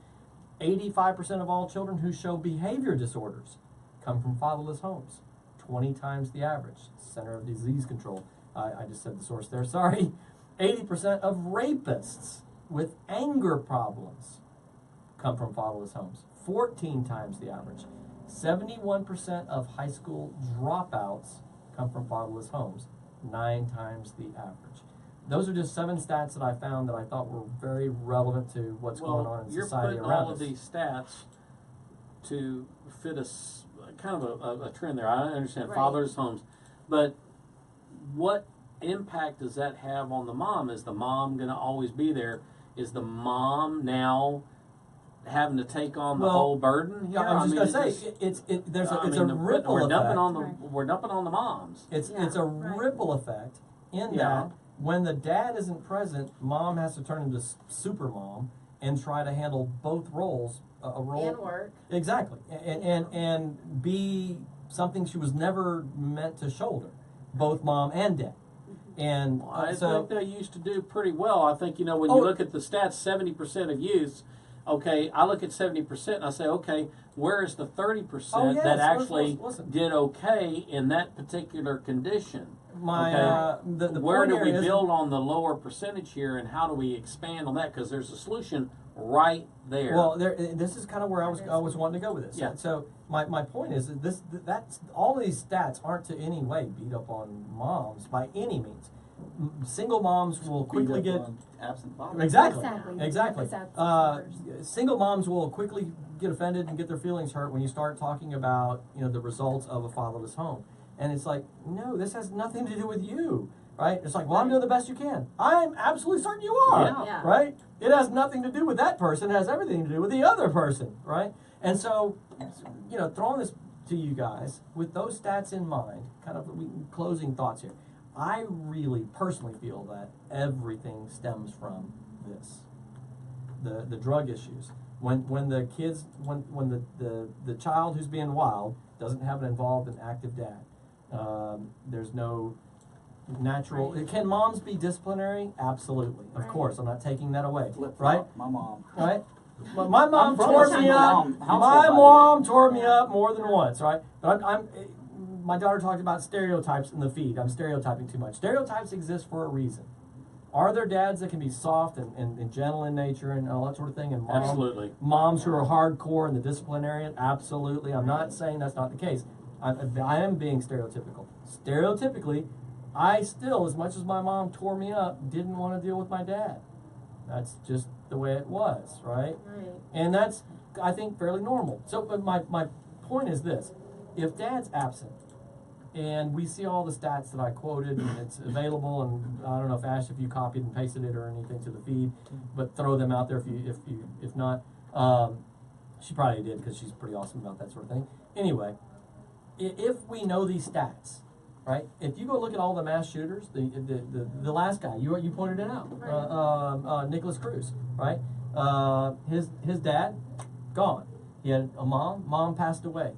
85% of all children who show behavior disorders come from fatherless homes, 20 times the average. Center of Disease Control, I just said the source there, sorry. 80% of rapists with anger problems come from fatherless homes, 14 times the average. 71% of high school dropouts come from fatherless homes, 9 times the average. Those are just 7 stats that I found that I thought were very relevant to what's going on in society you're putting around all us. of these stats to fit kind of a trend there. I understand Right. fatherless homes, but what impact does that have on the mom? Is the mom going to always be there? Is the mom now having to take on the Well, whole burden here? I was just going to it's say, it's a the- ripple we're effect. dumping on the Right. we're dumping on the moms. It's Yeah, a right. ripple effect in Yeah. that when the dad isn't present, mom has to turn into super mom and try to handle both roles. A role And work. exactly, and be something she was never meant to shoulder, both mom and dad. And Well, I so think they used to do pretty well. I think, when Oh. you look at the stats, 70% of youths, okay, I look at 70% and I say, okay, where is the 30% Oh, yes, that actually listen. did okay in that particular condition? my Okay. the Where point do here we is- build on the lower percentage here, and how do we expand on that? Because there's a solution right there. Well, this is kind of where I was wanting to go with this. Yeah. So my point is that that's all of these stats aren't to any way beat up on moms by any means. Single moms will quickly Beat get up on absent fathers. exactly. Exactly. Single moms will quickly get offended and get their feelings hurt when you start talking about the results of a fatherless home, and it's like, no, this has nothing to do with you, right? It's like, well, I'm doing the best you can. I'm absolutely certain you are, Yeah. Yeah. right? It has nothing to do with that person. It has everything to do with the other person, right? And so, throwing this to you guys with those stats in mind, kind of closing thoughts here. I really personally feel that everything stems from this, the drug issues. When the kids, when the child who's being wild doesn't have an involved and active dad, there's no natural. Right. Can moms be disciplinary? Absolutely, of Right. course. I'm not taking that away, Flip right? flop, my mom. Right. But my mom I'm from tore a me single up. mom household, My by the way. mom tore me up more than once, right? But my daughter talked about stereotypes in the feed. I'm stereotyping too much. Stereotypes exist for a reason. Are there dads that can be soft and gentle in nature and all that sort of thing? And Absolutely. moms who are hardcore in the disciplinarian? Absolutely. I'm not saying that's not the case. I am being stereotypical. Stereotypically, I still, as much as my mom tore me up, didn't want to deal with my dad. That's just the way it was, right? Right. And that's, I think, fairly normal. So, but my point is this. If dad's absent, and we see all the stats that I quoted, and it's available, and I don't know if you copied and pasted it or anything to the feed, but throw them out there if not. She probably did, because she's pretty awesome about that sort of thing. Anyway, if we know these stats, right? If you go look at all the mass shooters, the last guy, you pointed it out, Right. Nicholas Cruz, right? His dad, gone. He had a mom passed away.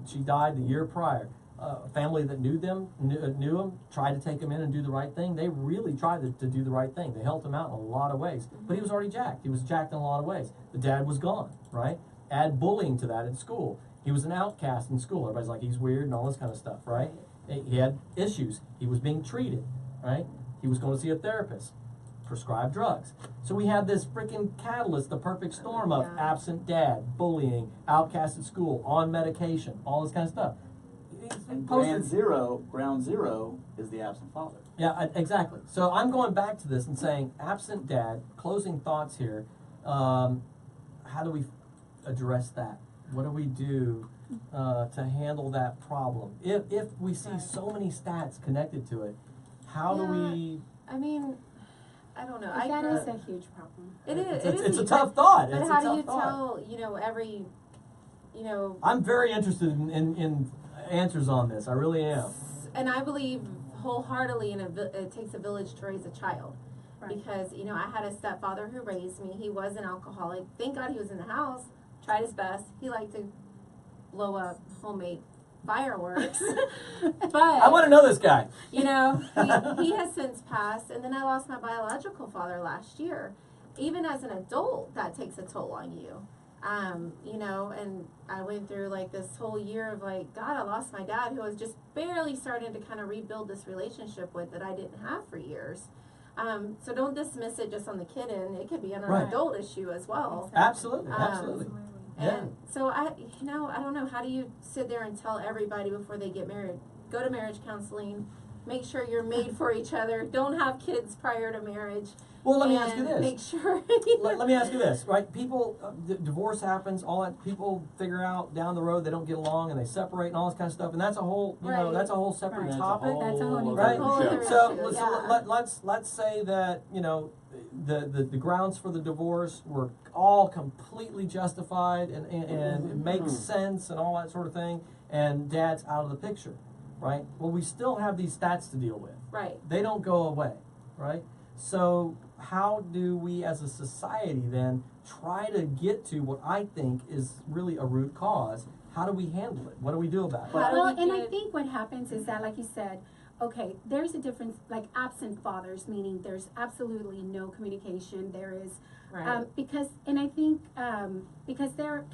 She died the year prior. A family that knew him, tried to take him in and do the right thing. They really tried to do the right thing. They helped him out in a lot of ways. But he was already jacked. He was jacked in a lot of ways. The dad was gone, right? Add bullying to that in school. He was an outcast in school. Everybody's like, he's weird and all this kind of stuff, right? He had issues. He was being treated, right? He was going to see a therapist. Prescribed drugs. So we had this freaking catalyst, the perfect storm of Yeah. absent dad, bullying, outcast at school, on medication, all this kind of stuff. And Posted- ground zero is the absent father. Yeah, exactly. So I'm going back to this and saying, absent dad, closing thoughts here, how do we address that? What do we do to handle that problem? If we see Right. so many stats connected to it, how do we? I mean, I don't know. That is a huge problem. It is. It's a tough thought. But It's how a do tough you thought. tell, every, I'm very interested in answers on this. I really am. and I believe wholeheartedly it takes a village to raise a child. Right. Because, I had a stepfather who raised me. He was an alcoholic. Thank God he was in the house, tried his best. He liked to blow up homemade fireworks. But I want to know this guy. he has since passed. And then I lost my biological father last year. Even as an adult, that takes a toll on you. And I went through like this whole year of like, God, I lost my dad, who was just barely starting to kind of rebuild this relationship with that I didn't have for years. So don't dismiss it just on the kid end. It could be an Right. adult issue as well. Absolutely, Um, absolutely. Yeah. And so I don't know, how do you sit there and tell everybody before they get married, go to marriage counseling, make sure you're made for each other, don't have kids prior to marriage. Well, let me and ask you this. Make sure. Let me ask you this, right? People, divorce happens, all that. People figure out down the road they don't get along and they separate and all this kind of stuff, and that's a whole, Right. that's a whole separate Right. topic. That's a whole new Right. Whole other So issue, let's say that the grounds for the divorce were all completely justified and it makes sense and all that sort of thing, and dad's out of the picture, right? Well, we still have these stats to deal with. Right. They don't go away, right? So how do we as a society then try to get to what I think is really a root cause? How do we handle it? What do we do about it? How do Well, we and I get- think what happens is that, like you said, okay, there's a difference, like absent fathers, meaning there's absolutely no communication. There is, Right. because there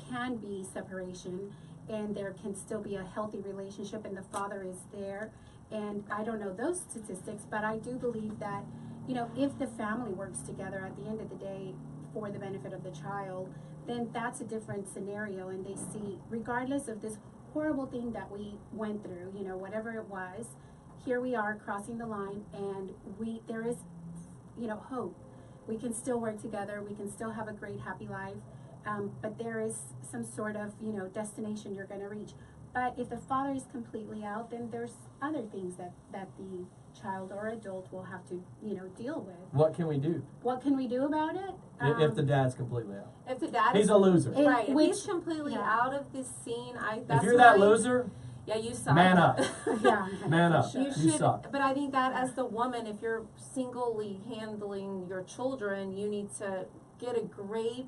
can be separation and there can still be a healthy relationship and the father is there. And I don't know those statistics, but I do believe that, if the family works together at the end of the day for the benefit of the child, then that's a different scenario. And they see, regardless of this horrible thing that we went through, whatever it was, here we are crossing the line, and there is, hope. We can still work together. We can still have a great, happy life. But there is some sort of, destination you're going to reach. But if the father is completely out, then there's other things that the child or adult will have to, deal with. What can we do What can we do about it? if the dad's completely out? If the dad He's is a loser. It- right, if which- he's completely yeah. out of this scene, If you're that loser, yeah, you suck. man up. Yeah. Man up. You You should, suck. but I think that as the woman, if you're singly handling your children, you need to get a great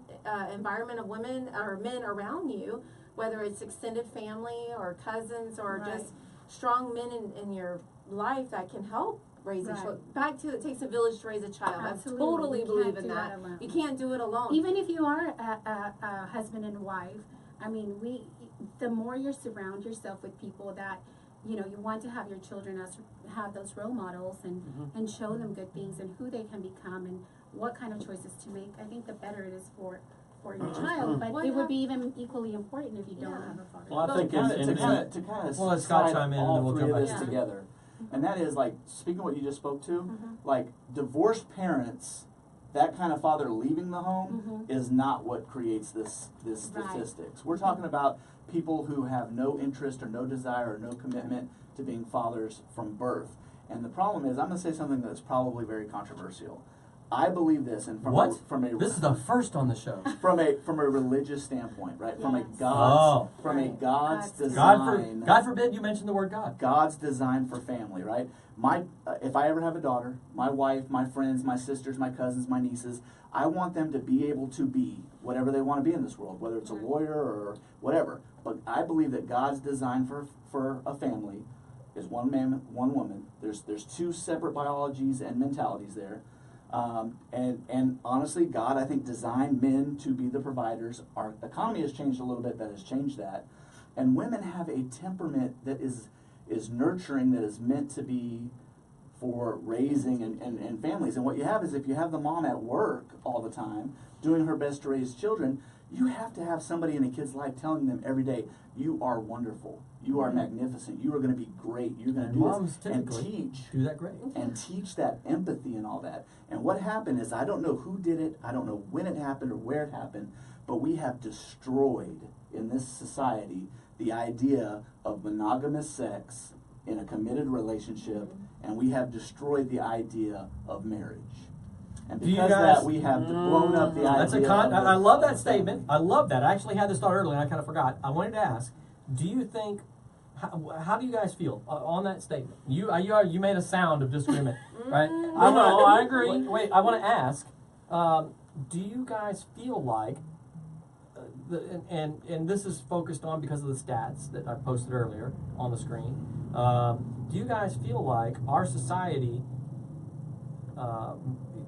environment of women or men around you, whether it's extended family or cousins or Right. just strong men in your life that can help raise a Right. child. Back to it takes a village to raise a child. Absolutely. I totally You believe can't in do that. that alone. You can't do it alone. Even if you are a husband and wife, I mean, the more you surround yourself with people that, you want to have your children have those role models and show them good things and who they can become and what kind of choices to make, I think the better it is for your child. But Well, it yeah. would be even equally important if you don't Yeah. have a father. Well, I think to kind of Well, let Scott slide chime in and all then we'll three come of back this to it. together, and that is like speaking of what you just spoke to, Mhm. like divorced parents, that kind of father leaving the home Mhm. is not what creates this Right. statistics. We're talking about people who have no interest or no desire or no commitment to being fathers from birth. And the problem is, I'm going to say something that's probably very controversial. I believe this, and from What? from a This is the first on the show. from a religious standpoint, right? From a Yes. God's Oh. from a Right. God's God's design. God forbid you mention the word God. God's design for family, right? If I ever have a daughter, my wife, my friends, my sisters, my cousins, my nieces, I want them to be able to be whatever they want to be in this world, whether it's a lawyer or whatever. But I believe that God's design for a family is one man, one woman. There's two separate biologies and mentalities there. And honestly, God, I think, designed men to be the providers. Our economy has changed a little bit, that has changed that. And women have a temperament that is nurturing, that is meant to be for raising and families. And what you have is, if you have the mom at work all the time, doing her best to raise children, you have to have somebody in a kid's life telling them every day, you are wonderful, you are magnificent, you are going to be great, you're going to And do moms this. And typically teach. do that great. And teach that empathy and all that. And what happened is, I don't know who did it, I don't know when it happened or where it happened, but we have destroyed in this society the idea of monogamous sex in a committed relationship, and we have destroyed the idea of marriage. And Do you because of guys- that, we have blown up the idea. That's I love that statement. I love that. I actually had this thought earlier and I kind of forgot. I wanted to ask, do you think, how do you guys feel on that statement? You made a sound of disagreement, right? I agree. Wait, I want to ask, do you guys feel like, and this is focused on because of the stats that I posted earlier on the screen, do you guys feel like our society,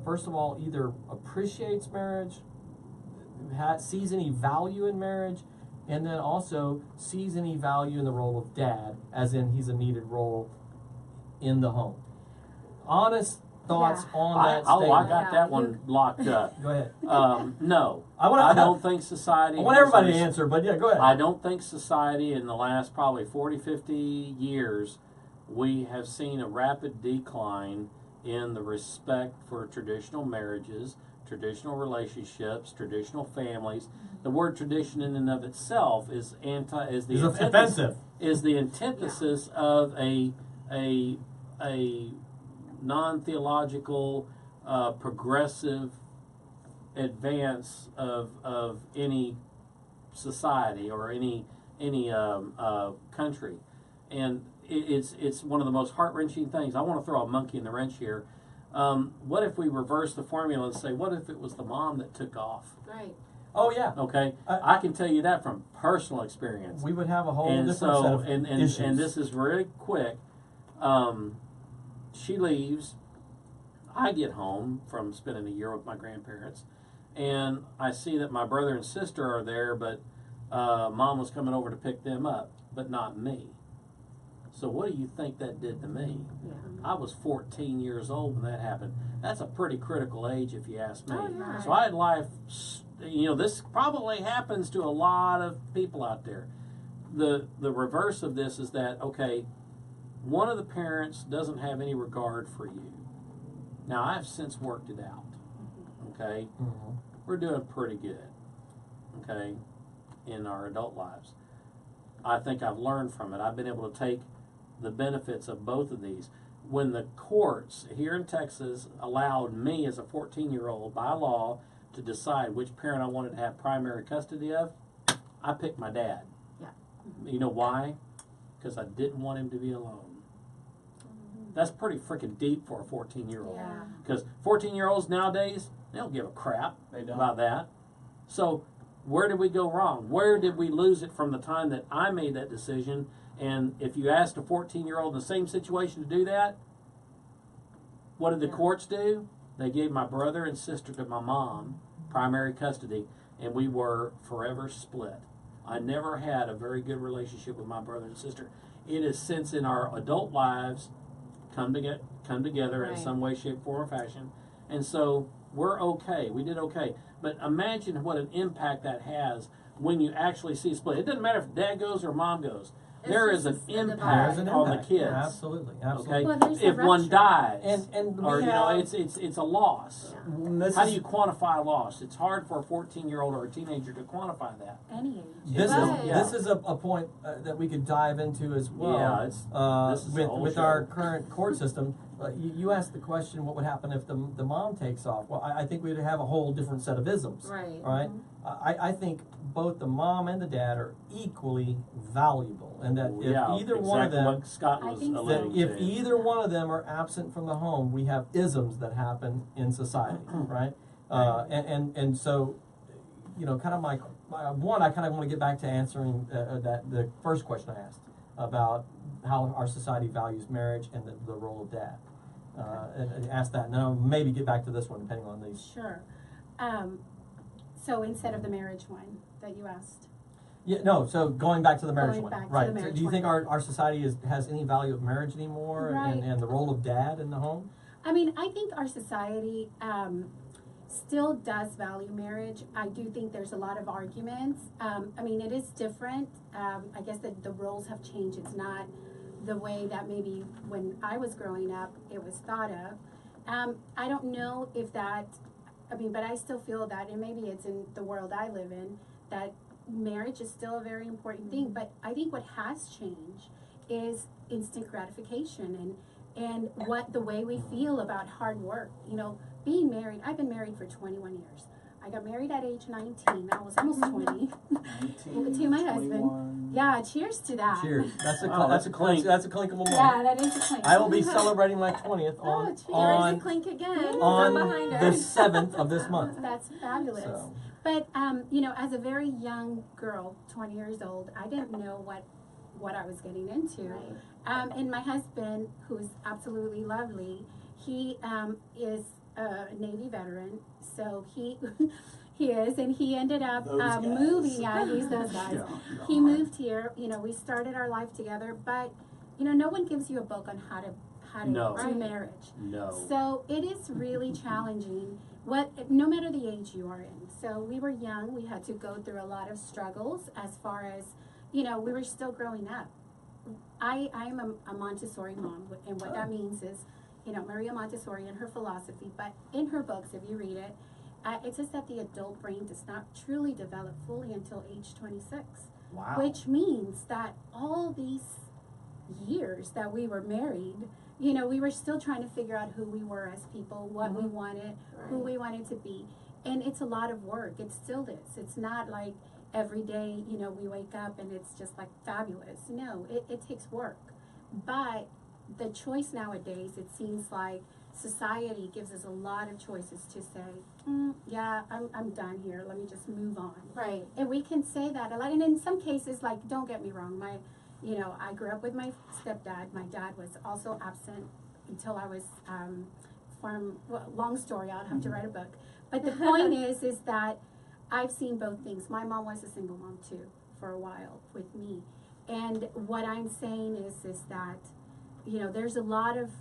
first of all, either appreciates marriage, sees any value in marriage, and then also sees any value in the role of dad, as in he's a needed role in the home? Honest thoughts on that statement. I got that one locked up. Go ahead. No, I don't think society. I want everybody to answer, but yeah, go ahead. I don't think society in the last probably 40, 50 years, we have seen a rapid decline in the respect for traditional marriages, traditional relationships, traditional families. The word tradition in and of itself is offensive. Is the antithesis of a non-theological, progressive advance of any society or any country, and it's one of the most heart-wrenching things. I want to throw a monkey in the wrench here. What if we reverse the formula and say, what if it was the mom that took off? Right. Oh yeah. Okay, I can tell you that from personal experience. We would have a whole And different so, set of and issues. this is really quick. She leaves. I get home from spending a year with my grandparents, and I see that my brother and sister are there, but mom was coming over to pick them up, but not me. So what do you think that did to me? Yeah. I was 14 years old when that happened. That's a pretty critical age, if you ask me. Oh, yeah. So I had life. This probably happens to a lot of people out there. The reverse of this is that, okay, one of the parents doesn't have any regard for you. Now, I've since worked it out, okay? Mhm. We're doing pretty good, okay, in our adult lives. I think I've learned from it. I've been able to take the benefits of both of these. When the courts here in Texas allowed me as a 14-year-old by law to decide which parent I wanted to have primary custody of, I picked my dad. Yeah. You know why? Because I didn't want him to be alone. That's pretty freaking deep for a 14-year-old. Yeah. Because 14-year-olds nowadays, they don't give a crap They don't. about that. So where did we go wrong? Where did we lose it from the time that I made that decision? And if you asked a 14-year-old in the same situation to do that, what did the courts do? They gave my brother and sister to my mom, primary custody, and we were forever split. I never had a very good relationship with my brother and sister. It has since in our adult lives come together in Right. some way, shape, form, or fashion. And so we're okay. We did okay. But imagine what an impact that has when you actually see a split. It doesn't matter if dad goes or mom goes. It's There is just an a impact divide. There's an on the impact. kids. Yeah, absolutely, absolutely. Okay, Well, there's a if one rupture. dies, And or we you know, have- it's a loss. This How is- do you quantify a loss? It's hard for a 14-year-old or a teenager to quantify that. Any age. This Right. is this is a point that we could dive into as well. Yeah, it's- this is a whole with show. our current court system. You asked the question, what would happen if the mom takes off? Well, I think we'd have a whole different set of isms. Right. Right. I think both the mom and the dad are equally valuable, and that if Yeah, either exactly one of them, what Scott I was think so. alluding that if to. either one of them are absent from the home, we have isms that happen in society, right? And so, kind of my one, I kind of want to get back to answering the first question I asked about how our society values marriage and the role of dad. And ask that, and then I'll maybe get back to this one depending on these. Sure. So instead of the marriage one that you asked. Yeah, no. So going back to the marriage Going one, back to right? the So marriage do you one. think our society has any value of marriage anymore, Right. and the role of dad in the home? I mean, I think our society still does value marriage. I do think there's a lot of arguments. I mean, it is different. I guess that the roles have changed. It's not the way that maybe when I was growing up it was thought of. I don't know if that, but I still feel that, and maybe it's in the world I live in, that marriage is still a very important thing, but I think what has changed is instant gratification and what the way we feel about hard work. You know, being married, I've been married for 21 years. I got married at age 19. I was almost 20 to my husband. 21. Yeah, cheers to that. Cheers. That's a Wow, that's a clink. that's a clinkable moment. Yeah, that is a clink. I will be celebrating my 20th Oh, on cheers. on There's a clink again. on From behind the her. 7th of this month. That's fabulous. So, But you know, as a very young girl, 20 years old, I didn't know what I was getting into. Right. And my husband, who's absolutely lovely, he is a Navy veteran, so he he is, and he ended up Those guys. moving. Yeah, he's those guys. Yeah. He moved here. You know, we started our life together, but you know, no one gives you a book on how to No. do marriage. No. So it is really challenging. No matter the age you are in. So we were young. We had to go through a lot of struggles as far as, you know, we were still growing up. I'm a Montessori mom, and what that means is, you know, Maria Montessori and her philosophy. But in her books, if you read it, it says that the adult brain does not truly develop fully until age 26. wow. Which means that all these years that we were married, you know, we were still trying to figure out who we were as people, what we wanted, who we wanted to be. And it's a lot of work. It still is. It's not like every day, you know, we wake up and it's just like fabulous. No, it takes work. But the choice nowadays, it seems like society gives us a lot of choices to say, yeah, I'm done here. Let me just move on. Right. And we can say that a lot. And in some cases, like, don't get me wrong, you know, I grew up with my stepdad. My dad was also absent until I was long story, I'll have to write a book. But the point is that I've seen both things. My mom was a single mom too for a while with me. And what I'm saying is that, you know, there's a lot of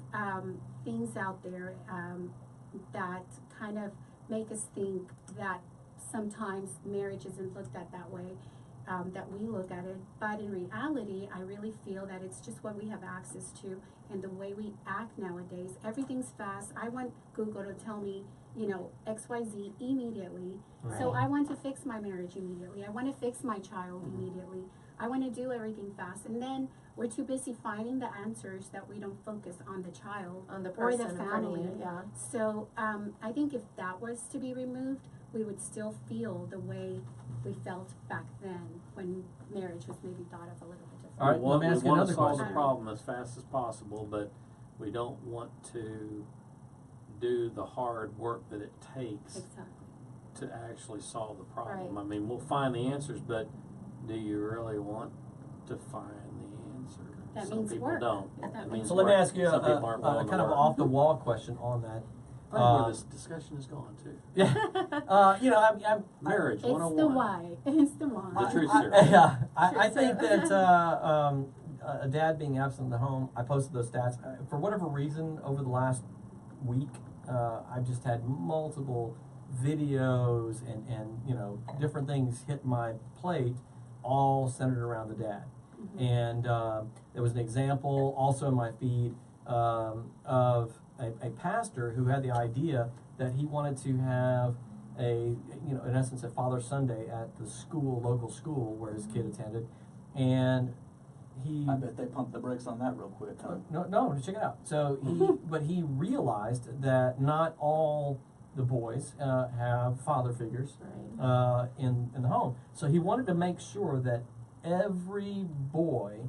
things out there that kind of make us think that sometimes marriage isn't looked at that way. That we look at it, but in reality, I really feel that it's just what we have access to and the way we act nowadays. Everything's fast. I want Google to tell me, you know, XYZ immediately. Right. So I want to fix my marriage immediately. I want to fix my child immediately. I want to do everything fast. And then we're too busy finding the answers that we don't focus on the child On the or person the in front of family. you, yeah. So I think if that was to be removed, we would still feel the way we felt back then when marriage was maybe thought of a little bit different. All right, let me ask you we want another to solve question. the problem as fast as possible, but we don't want to do the hard work that it takes Exactly. to actually solve the problem. Right. I mean, we'll find the answers, but do you really want to find the answer? That Some means people work. don't. That That means means So let me work. ask you Some people aren't willing to kind of work. off the wall question on that. I think where this discussion is going to. Yeah, you know, I'm Marriage It's the 101. why. It's the why. The truth I, serum. yeah, I think that a dad being absent in the home, I posted those stats. For whatever reason, over the last week, I've just had multiple videos and you know, different things hit my plate, all centered around the dad. And there was an example also in my feed of a pastor who had the idea that he wanted to have you know, in essence, a Father Sunday at the school, local school where his kid attended, and he. I bet they pumped the brakes on that real quick, huh? No, check it out. So but he realized that not all the boys have father figures Right. in the home. So he wanted to make sure that every boy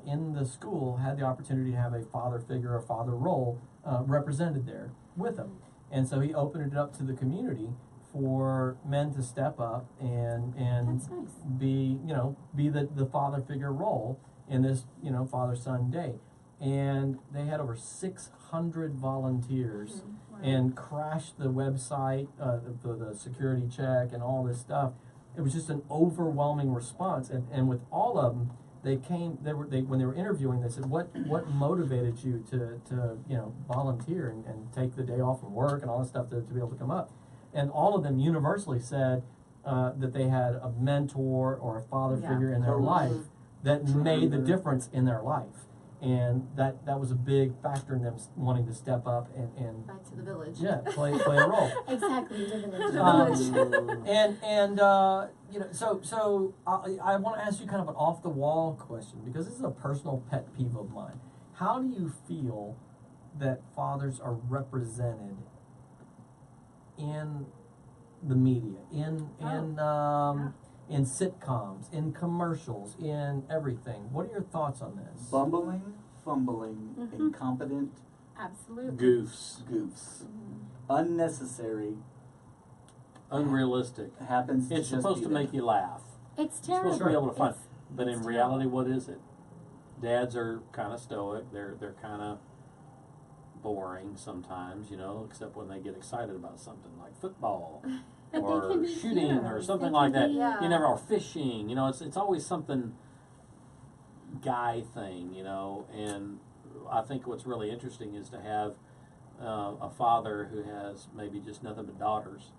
in the school had the opportunity to have a father figure, a father role represented there with them. And so he opened it up to the community for men to step up and That's nice. be the father figure role in this, you know, Father-Son Day. And they had over 600 volunteers Wow. and crashed the website, the security check and all this stuff. It was just an overwhelming response. And with all of them, when they were interviewing, they said, what motivated you to you know, volunteer and take the day off from work and all this stuff to be able to come up? And all of them universally said that they had a mentor or a father Yeah. figure in their Totally. life that True. made the difference in their life. and that was a big factor in them wanting to step up and Back to the village. play a role. Exactly, the village. You know, so I want to ask you kind of an off the wall question, because this is a personal pet peeve of mine. How do you feel that fathers are represented in the media, in sitcoms, in commercials, in everything? What are your thoughts on this? Bumbling, fumbling, Mhm. incompetent Absolutely. Goofs. goofs. Unnecessary. Unrealistic. Happens to It's just supposed be to there. make you laugh. It's You're terrible. supposed to be able to find, It's- but in it's reality, terrible. what is it? Dads are kind of stoic. They're kind of boring sometimes, you know, except when they get excited about something like football But they or can be shooting or heroes. something They like can that. be- Yeah. You never are fishing. You know, it's always something guy thing, you know. And I think what's really interesting is to have a father who has maybe just nothing but daughters,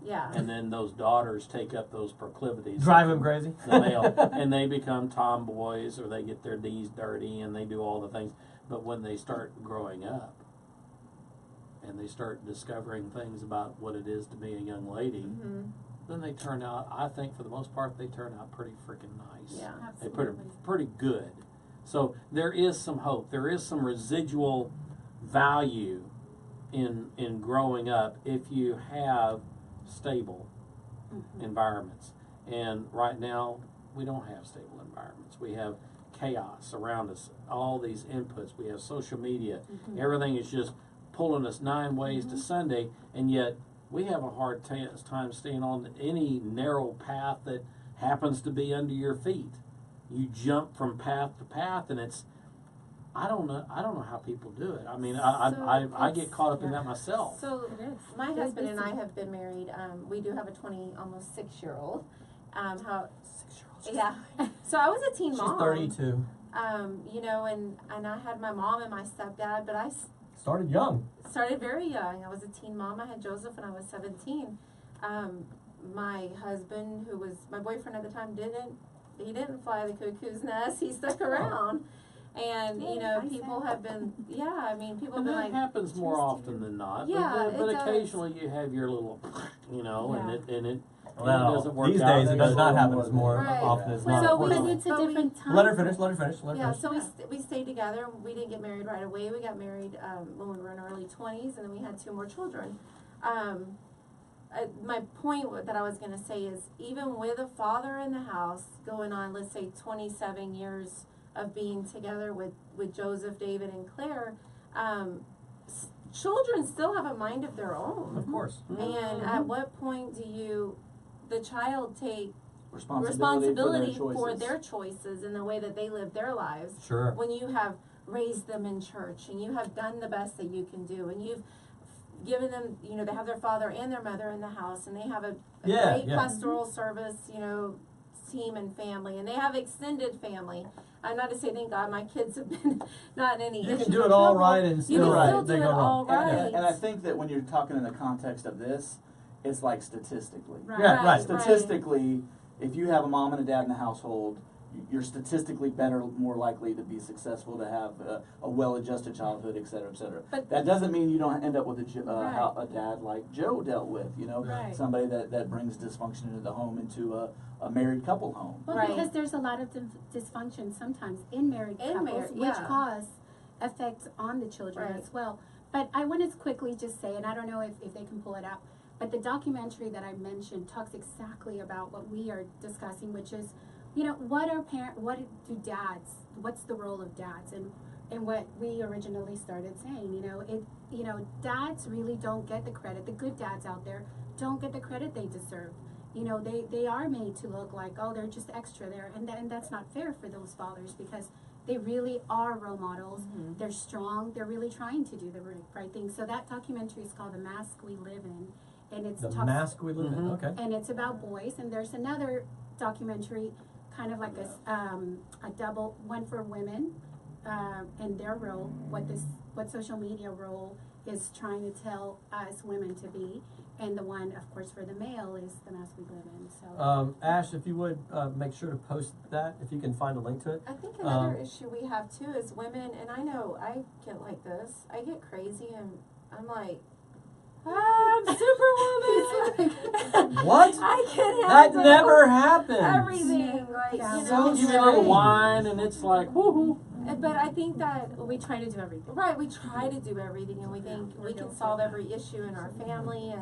Yeah. and then those daughters take up those proclivities. Drive him crazy. The male, and they become tomboys, or they get their D's dirty, and they do all the things. But when they start growing up, and they start discovering things about what it is to be a young lady, Mm-hmm. then they turn out, I think for the most part, they turn out pretty freaking nice. Yeah. They put it Absolutely. pretty good. So there is some hope. There is some residual value in growing up if you have stable Mhm. environments. And right now, we don't have stable environments. We have chaos around us, all these inputs. We have social media. Mhm. Everything is just pulling us 9 ways to Sunday, and yet we have a hard time staying on any narrow path that happens to be under your feet. You jump from path to path, and it's, I don't know how people do it. I mean, I get caught up in that myself. So It is. my Very husband and I busy. have been married. We do have a 20, almost 6-year-old. How? 6-year-old. Yeah. So I was a teen She's mom. 32. You know, and I had my mom and my stepdad, but I Started young. started very young. I was a teen mom. I had Joseph when I was 17. My husband, who was my boyfriend at the time, didn't fly the cuckoo's nest. He stuck around. And, you know, I people said. have been, yeah, I mean, people have And been that like, happens more Trust often you. than not. Yeah, but it does. occasionally you have your little, you know, Yeah. and it Well, doesn't work these out. days it does not happen as more Right. often as Well, not. so we- But unfortunately. it's a But we- different time. Let her finish. Let her finish. Let her yeah, finish. so we stayed together. We didn't get married right away. We got married when we were in our early 20s, and then we had 2 more children. My point that I was going to say is, even with a father in the house going on, let's say 27 years of being together with Joseph, David, and Claire, children still have a mind of their own. Of course. And at what point do the child take Responsibility for their choices and the way that they live their lives? Sure. When you have raised them in church and you have done the best that you can do and you've given them, you know, they have their father and their mother in the house and they have a Yeah, great yeah. pastoral service, you know, team and family, and they have extended family. I'm not to say thank God my kids have been not in any You can issue do or it all trouble. right and You still can Right. still they do go it wrong. all right. And I think that when you're talking in the context of this, it's like statistically. Right. Yeah, right. Statistically, if you have a mom and a dad in the household, you're statistically better, more likely to be successful, to have a well-adjusted childhood, et cetera, et cetera. But- that doesn't mean you don't end up with Right. a dad like Joe dealt with, you know, Right. somebody that brings dysfunction into the home, into a married couple home. Well, Right. because there's a lot of dysfunction sometimes in married In couples, married, which yeah. cause effects on the children Right. as well. But I want to quickly just say, and I don't know if they can pull it up, but the documentary that I mentioned talks exactly about what we are discussing, which is, you know, what's the role of dads, and what we originally started saying, you know, dads really don't get the credit. The good dads out there don't get the credit they deserve. You know, they are made to look like, oh, they're just extra there, and that's not fair for those fathers, because they really are role models. Mhm. They're strong. They're really trying to do the right thing. So that documentary is called The Mask We Live In, and it's The mask we live in. Mhm. Okay. and it's about boys. And there's another documentary, kind of like a double one for women, and their role, what social media role is trying to tell us women to be. And the one, of course, for the male is the mask we live in, so. Ash, if you would, make sure to post that, if you can find a link to it. I think another issue we have too is women, and I know I get like this. I get crazy and I'm like, I'm Superwoman. What? I can That handle never happens. everything. Like, Yeah. you So know. Give me a little wine, and it's like, woohoo. But I think that We try to do everything. right, we try to do everything, and we think we're we can guilty solve of every issue in our family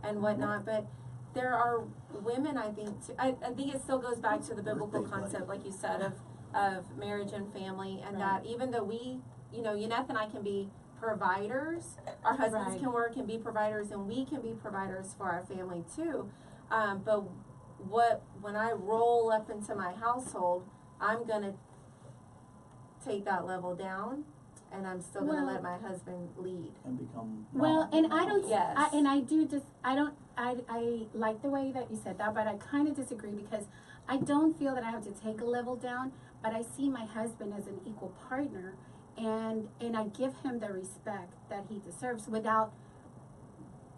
and whatnot. But there are women, I think, I think it still goes back to the biblical concept, like you said, of marriage and family, and that even though we, you know, Yaneth and I can be providers, our husbands Right. can work and be providers, and we can be providers for our family too. But when I roll up into my household, I'm gonna take that level down, and I'm still gonna Well- let my husband lead. And become. Well, and I don't, Yes. I like the way that you said that, but I kind of disagree because I don't feel that I have to take a level down, but I see my husband as an equal partner, and I give him the respect that he deserves without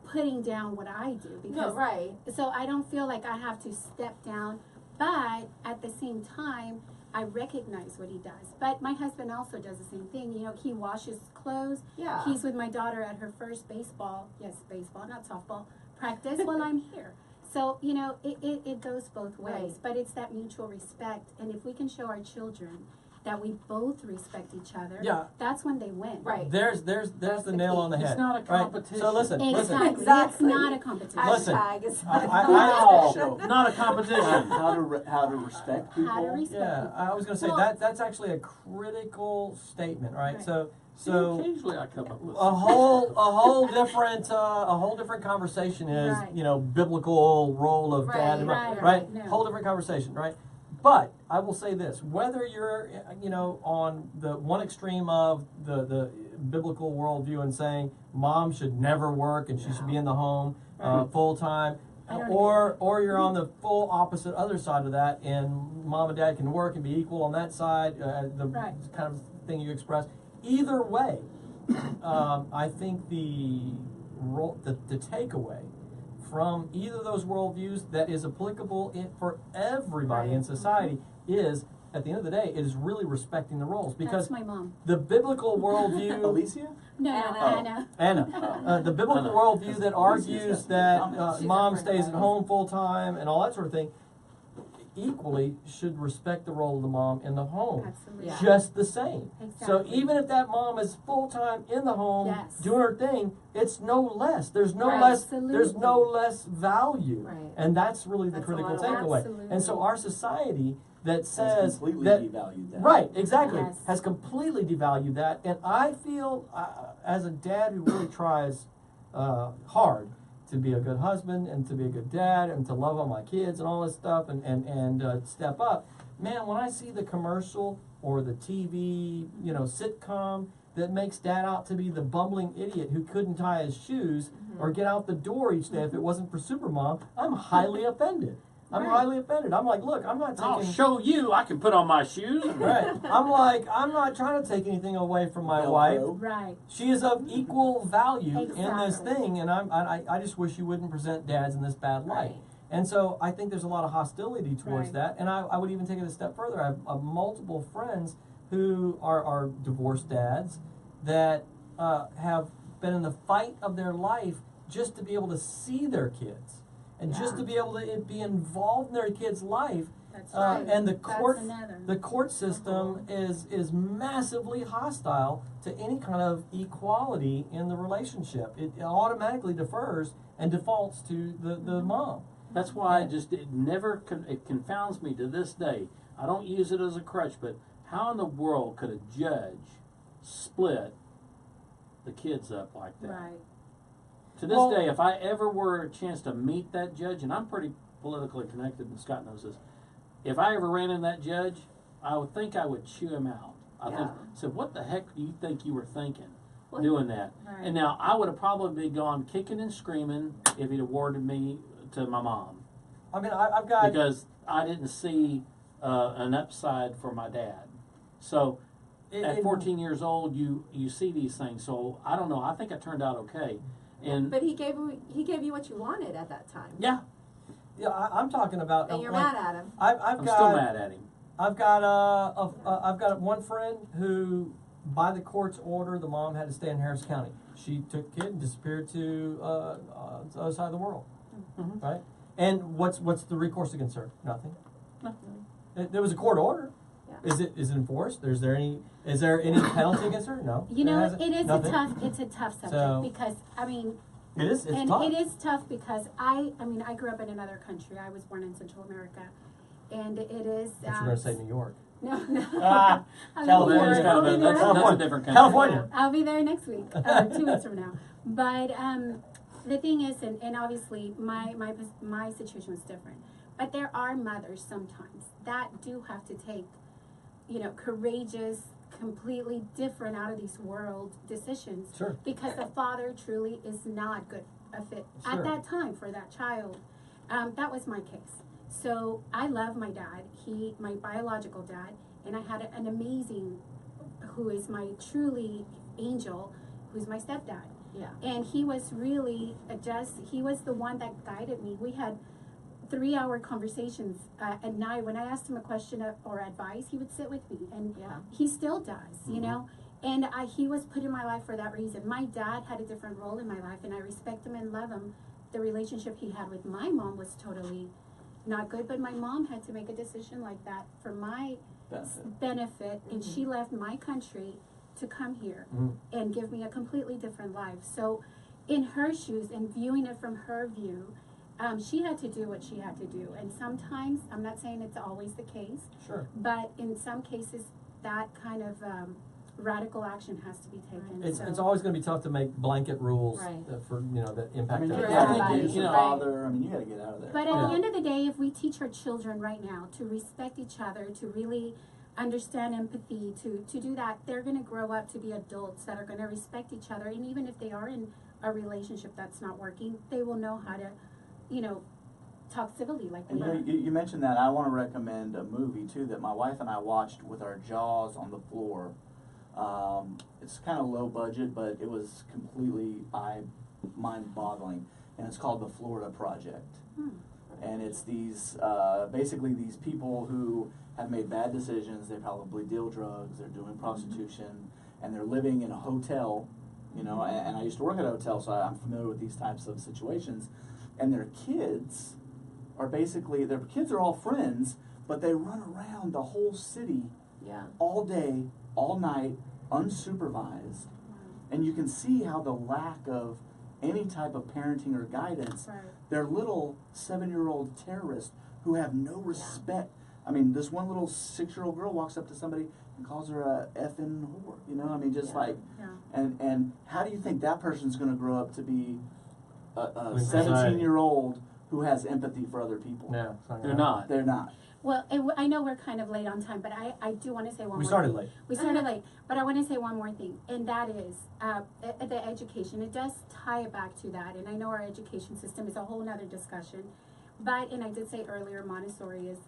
putting down what I do, No, because right. so I don't feel like I have to step down, but at the same time, I recognize what he does. But my husband also does the same thing. You know, he washes clothes. Yeah. He's with my daughter at her first baseball, not softball, practice while I'm here. So, you know, it goes both ways. Right. But it's that mutual respect. And if we can show our children that we both respect each other, Yeah. that's when they win. Right. There's That's the the nail key. on the head. It's not a Right? competition. So listen. Exactly. It's Exactly. not a competition. Listen, Hashtag is Wow, not a competition. How to respect people. How to respect Yeah, people. I was going to say Well- that's actually a critical statement, right? Right. So Occasionally I come up with a whole different conversation is Right. you know biblical role of dad and Right, mom, right, right? no. Whole different conversation, right? But I will say this: whether you're you know on the one extreme of the biblical worldview and saying mom should never work and she should be in the home full time, I don't or you're on the full opposite other side of that and mom and dad can work and be equal on that side, the Right. kind of thing you express. Either way, I think the takeaway from either of those worldviews that is applicable for everybody in Right. society is, at the end of the day, it is really respecting the roles, because That's my mom. the biblical worldview, Alicia? No, Anna. Anna. the biblical Anna. worldview that argues that She's mom a friend stays of at ours. home full time and all that sort of thing, equally should respect the role of the mom in the home. Absolutely. Yeah. Just the same. So Exactly. even if that mom is full time in the home Yes. doing her thing, it's no less. There's no Right. less. There's Absolutely. no less value. Right. And that's really the That's a critical lot of takeaway. Absolutely. And so our society that Has says completely that devalued that. right, exactly, Yes. has completely devalued that. And I feel as a dad who really tries hard to be a good husband and to be a good dad and to love on my kids and all this stuff and step up. Man, when I see the commercial or the TV, you know, sitcom that makes dad out to be the bumbling idiot who couldn't tie his shoes or get out the door each day if it wasn't for Supermom, I'm highly offended. I'm Right. highly offended. I'm like, look, I'm not I'll taking. show you I can put on my shoes. Right. I'm like, I'm not trying to take anything away from my wife. Right. She is of equal value in this Exactly. thing, and I just wish you wouldn't present dads in this bad light. Right. And so I think there's a lot of hostility towards Right. that, and I would even take it a step further. I have multiple friends who are divorced dads that have been in the fight of their life just to be able to see their kids and just to be able to be involved in their kids' life. That's right. And the That's court, another. the court system is massively hostile to any kind of equality in the relationship. It automatically defers and defaults to the mom. That's why it confounds me to this day. I don't use it as a crutch, but how in the world could a judge split the kids up like that? Right. To this Well- day, if I ever were a chance to meet that judge, and I'm pretty politically connected, and Scott knows this, if I ever ran into that judge, I would think I would chew him out. I said, what the heck do you think you were thinking Well, doing that? Right. And now I would have probably gone kicking and screaming if he'd awarded me to my mom, I mean, I've got because I didn't see an upside for my dad. So it- at it- 14 years old, you see these things. So I don't know. I think I turned out okay. And But he gave you what you wanted at that time. yeah, Yeah, I'm talking about. And you're like, mad at him. I've I'm got. still mad at him. I've got I've got one friend who, by the court's order, the mom had to stay in Harris County. She took the kid and disappeared to the other side of the world, Mhm. right? And what's the recourse against her? Nothing. Nothing. There was a court order. Yeah. Is it enforced? Is there any penalty against her? No. You know, hasn't. it is Nothing. it's a tough subject So- because, I mean, It is. It's and tough. it is tough because I mean, I grew up in another country. I was born in Central America. And it is. But you're going to say New York. No, no. Ah, I'll be California's there. kind I'll of be a- there. That's a different country. California. I'll be there next week, 2 weeks from now. But the thing is, and obviously my situation was different. But there are mothers sometimes that do have to take, courageous, completely different out of these world decisions. Sure. Because the father truly is not good a fit Sure. at that time for that child. That was my case. So I love my dad. My biological dad, and I had an amazing, who is my truly angel, who's my stepdad. Yeah. And he was really he was the one that guided me. We had 3-hour conversations at night. When I asked him a question or advice, he would sit with me, and Yeah. he still does, you know. And he was put in my life for that reason. My dad had a different role in my life, and I respect him and love him. The relationship he had with my mom was totally not good, but my mom had to make a decision like that for my benefit, and she left my country to come here and give me a completely different life. So in her shoes and viewing it from her view, she had to do what she had to do. And sometimes, I'm not saying it's always the case, Sure. but in some cases that kind of radical action has to be taken. It's always going to be tough to make blanket rules Right. that I impact mean, you everybody. gotta everybody, get your right. father. I mean, you gotta get out of there. But at Yeah. the end of the day, if we teach our children right now to respect each other, to really understand empathy, to do that, they're going to grow up to be adults that are going to respect each other. And even if they are in a relationship that's not working, they will know how to, talk civilly like And we are. you mentioned that. I want to recommend a movie too that my wife and I watched with our jaws on the floor. It's kind of low budget, but it was completely mind-boggling, and it's called The Florida Project. And it's these basically these people who have made bad decisions. They probably deal drugs. They're doing prostitution, and they're living in a hotel. And I used to work at a hotel, so I'm familiar with these types of situations. And their kids are all friends, but they run around the whole city Yeah. all day, all night, unsupervised. And you can see how the lack of any type of parenting or guidance, Right. they're little 7-year-old terrorists who have no respect. I mean, this one little 6-year-old girl walks up to somebody and calls her a effing whore. Yeah. And how do you think that person's going to grow up to be a In society. 17-year-old who has empathy for other people? Yeah, They're not. They're not. Well, I know we're kind of late on time, but I do want to say one more We started thing. late. We started late, but I want to say one more thing, and that is the education. It does tie it back to that, and I know our education system is a whole nother discussion. But, and I did say earlier, Montessori is,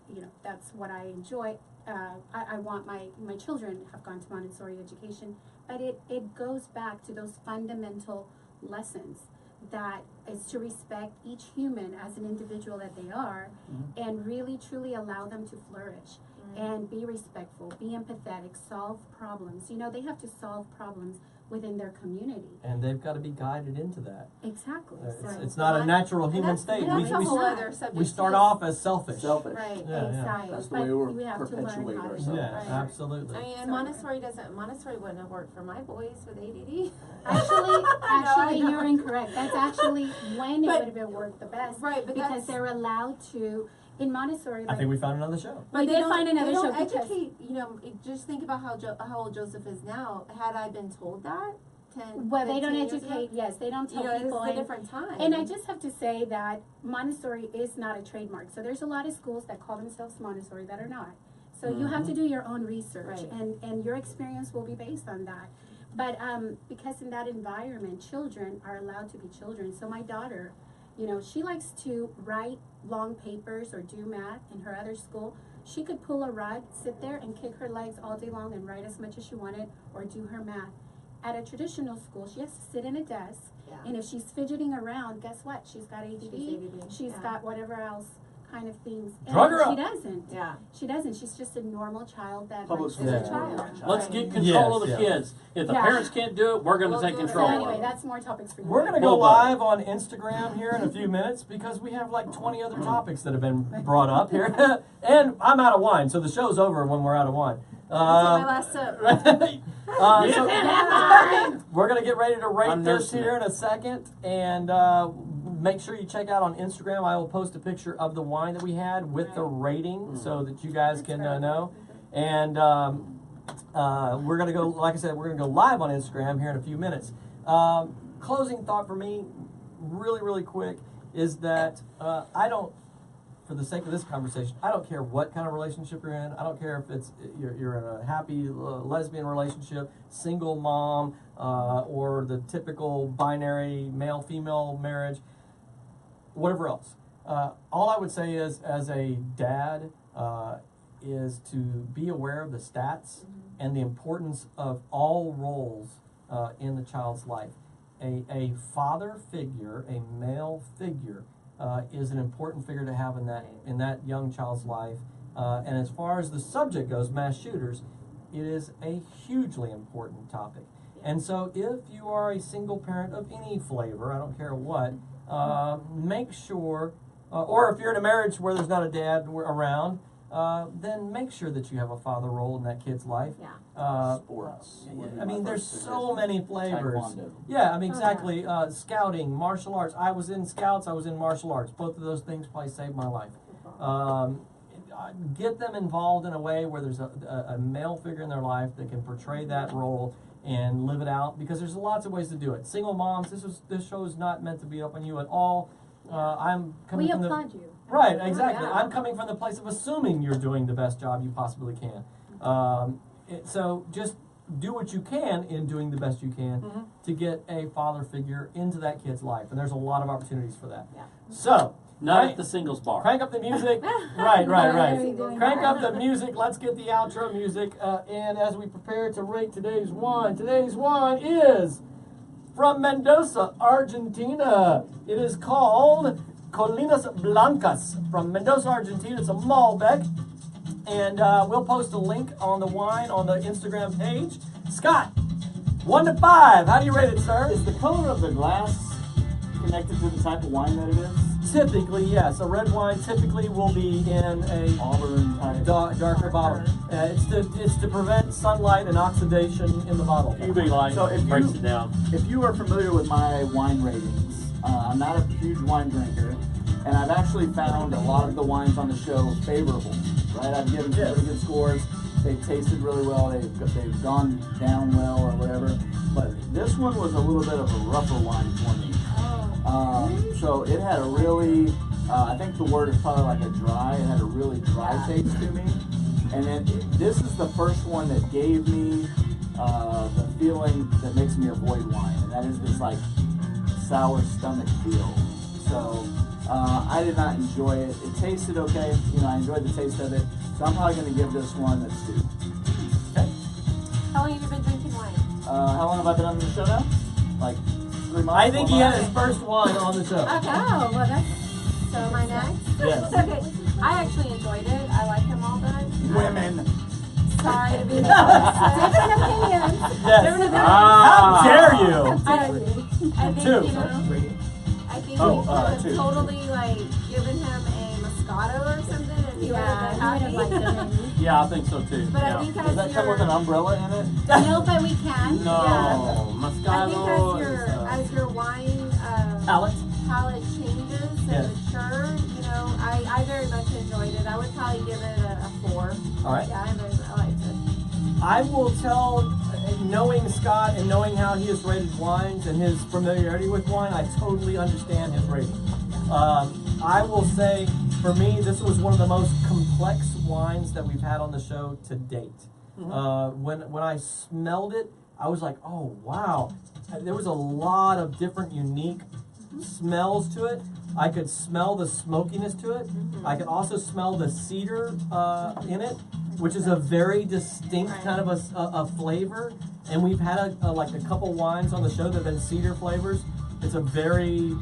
that's what I enjoy. I want my children have gone to Montessori education, but it goes back to those fundamental lessons that is to respect each human as an individual that they are, and really truly allow them to flourish and be respectful, be empathetic, solve problems. They have to solve problems within their community. And they've got to be guided into that. Exactly. It's not a natural human state. That's a whole We other subject. start too. off as selfish. Selfish. Right. Yeah, yeah. Exactly. That's the But way we're we have to learn perpetuate how to ourselves. do Yeah, it. absolutely. I mean, and Montessori wouldn't have worked for my boys with ADD. Actually, know. you're incorrect. That's actually when it But- would have been worked the best. Right, but because that's- they're allowed to, in Montessori, I think we found another show. we did find another they don't show because- educate, just think about how old Joseph is now. Had I been told that 10, well, they 15 don't years educate, ago, yes, they don't tell it's people. a And, different time. and I just have to say that Montessori is not a trademark. So there's a lot of schools that call themselves Montessori that are not. So you have to do your own research, Right. and your experience will be based on that. But because in that environment, children are allowed to be children. So my daughter, she likes to write long papers or do math in her other school. She could pull a rug, sit there and kick her legs all day long and write as much as she wanted or do her math. at a traditional school, she has to sit in a desk, Yeah. and if she's fidgeting around, guess what? She's got ADD. She's Yeah. got whatever else kind of things. Drug her she up. doesn't. Yeah. She doesn't. She's just a normal child that Public is school a Yeah. child. Let's Right. get control of Yes, the yeah. kids. If the Yeah. parents can't do it, we're going to We'll take do it. So control. anyway, of it. that's more topics for you. We're gonna go Well done. live on Instagram here in a few minutes because we have like 20 other topics that have been brought up here, and I'm out of wine, so the show's over when we're out of wine. That's my last sip. So we're gonna get ready to rate I'm this nursing here it. in a second, and make sure you check out on Instagram. I will post a picture of the wine that we had with the rating, so that you guys can know. And we're gonna go, like I said, we're gonna go live on Instagram here in a few minutes. Closing thought for me, really quick, is that I don't. For the sake of this conversation, I don't care what kind of relationship you're in. I don't care if it's you're in a happy lesbian relationship, single mom, or the typical binary male-female marriage, whatever else. All I would say is, as a dad, is to be aware of the stats and the importance of all roles in the child's life. A father figure, a male figure, is an important figure to have in that young child's life. And as far as the subject goes, mass shooters, it is a hugely important topic. And so if you are a single parent of any flavor, I don't care what, make sure, or if you're in a marriage where there's not a dad around, then make sure that you have a father role in that kid's life. Yeah. Sports. I mean, there's so many flavors. Taekwondo. Yeah, I mean, Oh, exactly. Scouting, martial arts. I was in scouts, I was in martial arts. Both of those things probably saved my life. Get them involved in a way where there's a male figure in their life that can portray that role and live it out, because there's lots of ways to do it. Single moms, this show is not meant to beat up on you at all. I'm coming We from applaud you. Right, exactly. Yeah. I'm coming from the place of assuming you're doing the best job you possibly can. So just do what you can in doing the best you can to get a father figure into that kid's life. And there's a lot of opportunities for that. Yeah. So, Not crank, at the singles bar. crank up the music. Right. Doing Crank that. up the music. Let's get the outro music. And as we prepare to rate today's wine is from Mendoza, Argentina. It is called Colinas Blancas from Mendoza, Argentina. It's a Malbec. And we'll post a link on the wine on the Instagram page. Scott, 1 to 5. How do you rate it, sir? Is the color of the glass connected to the type of wine that it is? Typically, yes. A red wine typically will be in a Auburn type. darker bottle. It's to prevent sunlight and oxidation in the bottle. UV light So if breaks you- it down. If you are familiar with my wine ratings, I'm not a huge wine drinker, and I've actually found a lot of the wines on the show favorable. Right, I've given some really good scores. They've tasted really well. They've gone down well or whatever. But this one was a little bit of a rougher wine for me. So it had a really, I think the word is probably like a dry. It had a really dry taste to me. And then this is the first one that gave me the feeling that makes me avoid wine, and that is this like sour stomach feel. So I did not enjoy it. It tasted okay. I enjoyed the taste of it. So I'm probably going to give this one a 2. Okay. How long have you been drinking wine? How long have I been on the show now? Like 3 months? I think 4 he had months? his first wine on the show. Okay. Oh, well, that's So my next? Yes. Okay. I actually enjoyed it. I like them all, but Women. sorry to be the different opinions. Yes. Ah. How dare you? I think, Two. I think Oh, you could have 2. totally given him a Moscato or something if he would have Yeah, been you would have happy. liked it. Yeah, I think so too. But yeah. I think Does as that come with an umbrella in it? No, but we can. No, I Moscato think is, as your wine Palate. palate changes and Yes. mature, I very much enjoyed it. I would probably give it a 4. All right. Yeah, I liked it. I will tell, knowing Scott and knowing how he has rated wines and his familiarity with wine, I totally understand his rating. I will say, for me, this was one of the most complex wines that we've had on the show to date. When I smelled it, I was like, oh, wow. There was a lot of different unique smells to it. I could smell the smokiness to it. I could also smell the cedar in it. which is a very distinct kind of a flavor. And we've had like a couple wines on the show that have been cedar flavors. It's a very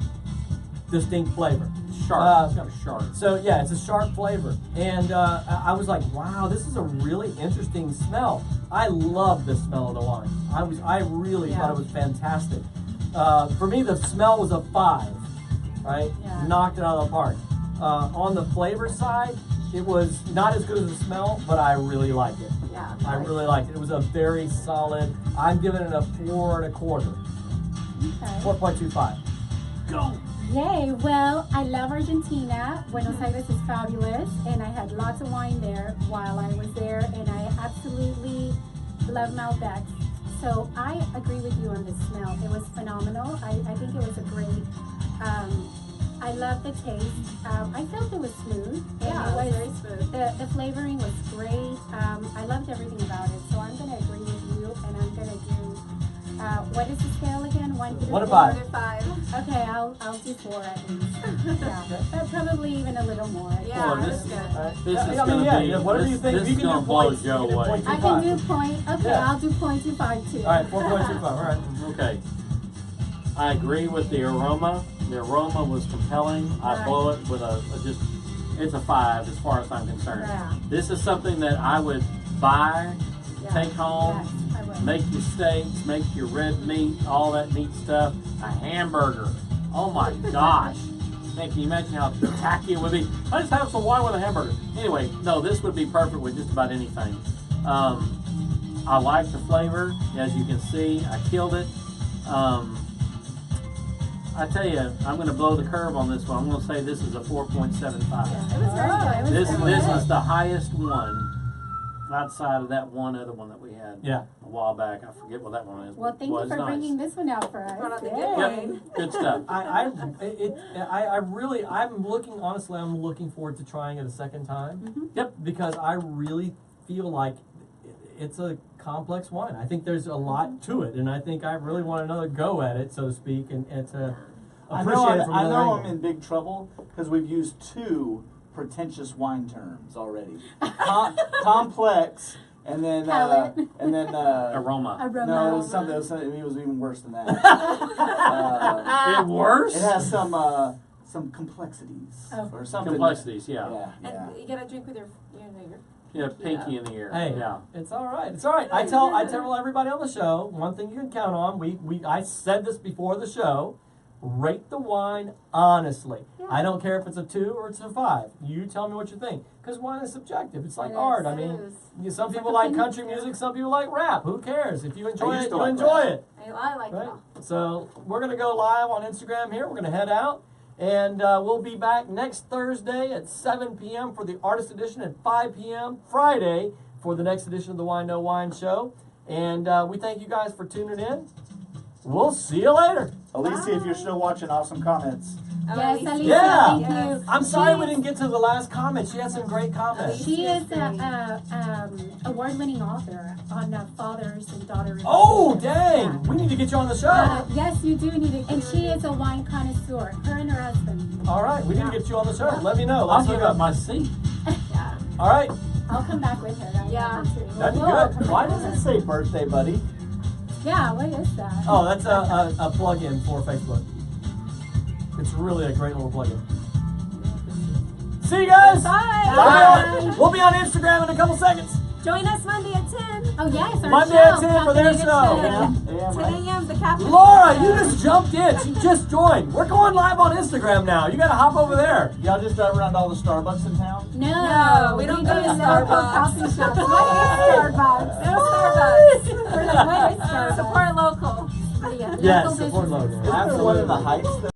distinct flavor. Sharp. It's got a sharp. So yeah, it's a sharp flavor. And I was like, wow, this is a really interesting smell. I love the smell of the wine. I really thought it was fantastic. For me, the smell was a 5, right? Yeah. Knocked it out of the park. On the flavor side, it was not as good as the smell, but I really liked it. Yeah. I really liked it. It was a very solid, I'm giving it a 4 1/4. Okay. 4.25. Go! Yay! Well, I love Argentina. Buenos Aires is fabulous, and I had lots of wine there while I was there, and I absolutely love Malbec. So I agree with you on the smell. It was phenomenal. I think it was a great. I love the taste. I felt it was smooth. And Yeah, it was very smooth. The flavoring was great. I loved everything about it. So I'm gonna agree with you, and I'm gonna do. What is the scale again? 1 through 1 to 4? 5. 1 to 5. Okay, I'll do 4 at least. Yeah, probably even a little more. Yeah, Well, that's this- good. This is I mean, gonna be. yeah, whatever you think. This You is can gonna do blow points. Joe You can do away. points. I can do point. Okay, Yeah. I'll do 0.25 too. All right, 4.25. All right. Okay. I agree with the aroma. The aroma was compelling. I Right. blow it with it's a 5 as far as I'm concerned. Yeah. This is something that I would buy, Yeah. take home, Yes, I will. make your steaks, make your red meat, all that neat stuff. A hamburger. Oh my gosh. Man, can you imagine how tacky it would be? I just have some wine with a hamburger. Anyway, no, this would be perfect with just about anything. I like the flavor. As you can see, I killed it. I tell you, I'm going to blow the curve on this one. I'm going to say this is a 4.75. It was very Oh, good. it was This very is good. the highest one outside of that one other one that we had Yeah. a while back. I forget what that one is. Well, thank you Well, for it's nice. bringing this one out for us. Brought out the good Yay. wine. Good stuff. I'm looking forward to trying it a second time. Mhm. Yep. Because I really feel like it's a complex wine. I think there's a lot to it, and I think I really want another go at it, so to speak, and to appreciate it from I another know I'm angle. in big trouble because we've used 2 pretentious wine terms already. Complex, and then Palate. Aroma. Aroma. no, it was something. It was even worse than that. It worse? It has some complexities Oh. or something. Complexities, yeah. Yeah. And you gotta drink with your Yeah, pinky in the ear. Hey, Yeah. it's all right. It's all right. I tell everybody on the show one thing you can count on. I said this before the show. Rate the wine honestly. Yeah. I don't care if it's a 2 or it's a 5. You tell me what you think, because wine is subjective. It's like It art. is. I mean, some It's people like like a country opinion. music. Some people like rap. Who cares? If you enjoy used it, to you like enjoy rap. it. I like Right? it all. So we're gonna go live on Instagram here. We're gonna head out, and we'll be back next Thursday at 7 p.m. for the Artist Edition, and 5 p.m. Friday for the next edition of the Wine No Wine Show. And we thank you guys for tuning in. We'll see you later. Alicia, if you're still watching, awesome comments. Yes, Alicia, Yeah. thank you. I'm sorry we She- didn't get to the last comment. She had some great comments. She is a award-winning author on fathers and daughters. Oh, dang! We need to get you on the show. Yes, you do need it. And she is a wine connoisseur. Her and her husband. All right, we need to get you on the show. Let me know. I'll Let's give hook up my seat. Yeah. All right. I'll come back with her. Yeah. That'd be We'll all good. come Why back does with it her. say birthday, buddy? Yeah, what is that? Oh, that's a plug-in for Facebook. It's really a great little plug-in. See you guys. Bye. Bye. We'll be on Instagram in a couple seconds. Join us Monday at 10. Oh, yes, our Monday show. at 10 for their Caffeinated show. Yeah, 10 right. a.m. The cafe. Laura, you just jumped in. She just joined. We're going live on Instagram now. You got to hop over there. Y'all just drive around all the Starbucks in town? No, we don't go to Starbucks. Coffee shops. What is Starbucks? No Starbucks. What is Starbucks? Support local. Yeah, Yes, local support businesses. local. Isn't there one in the Heights?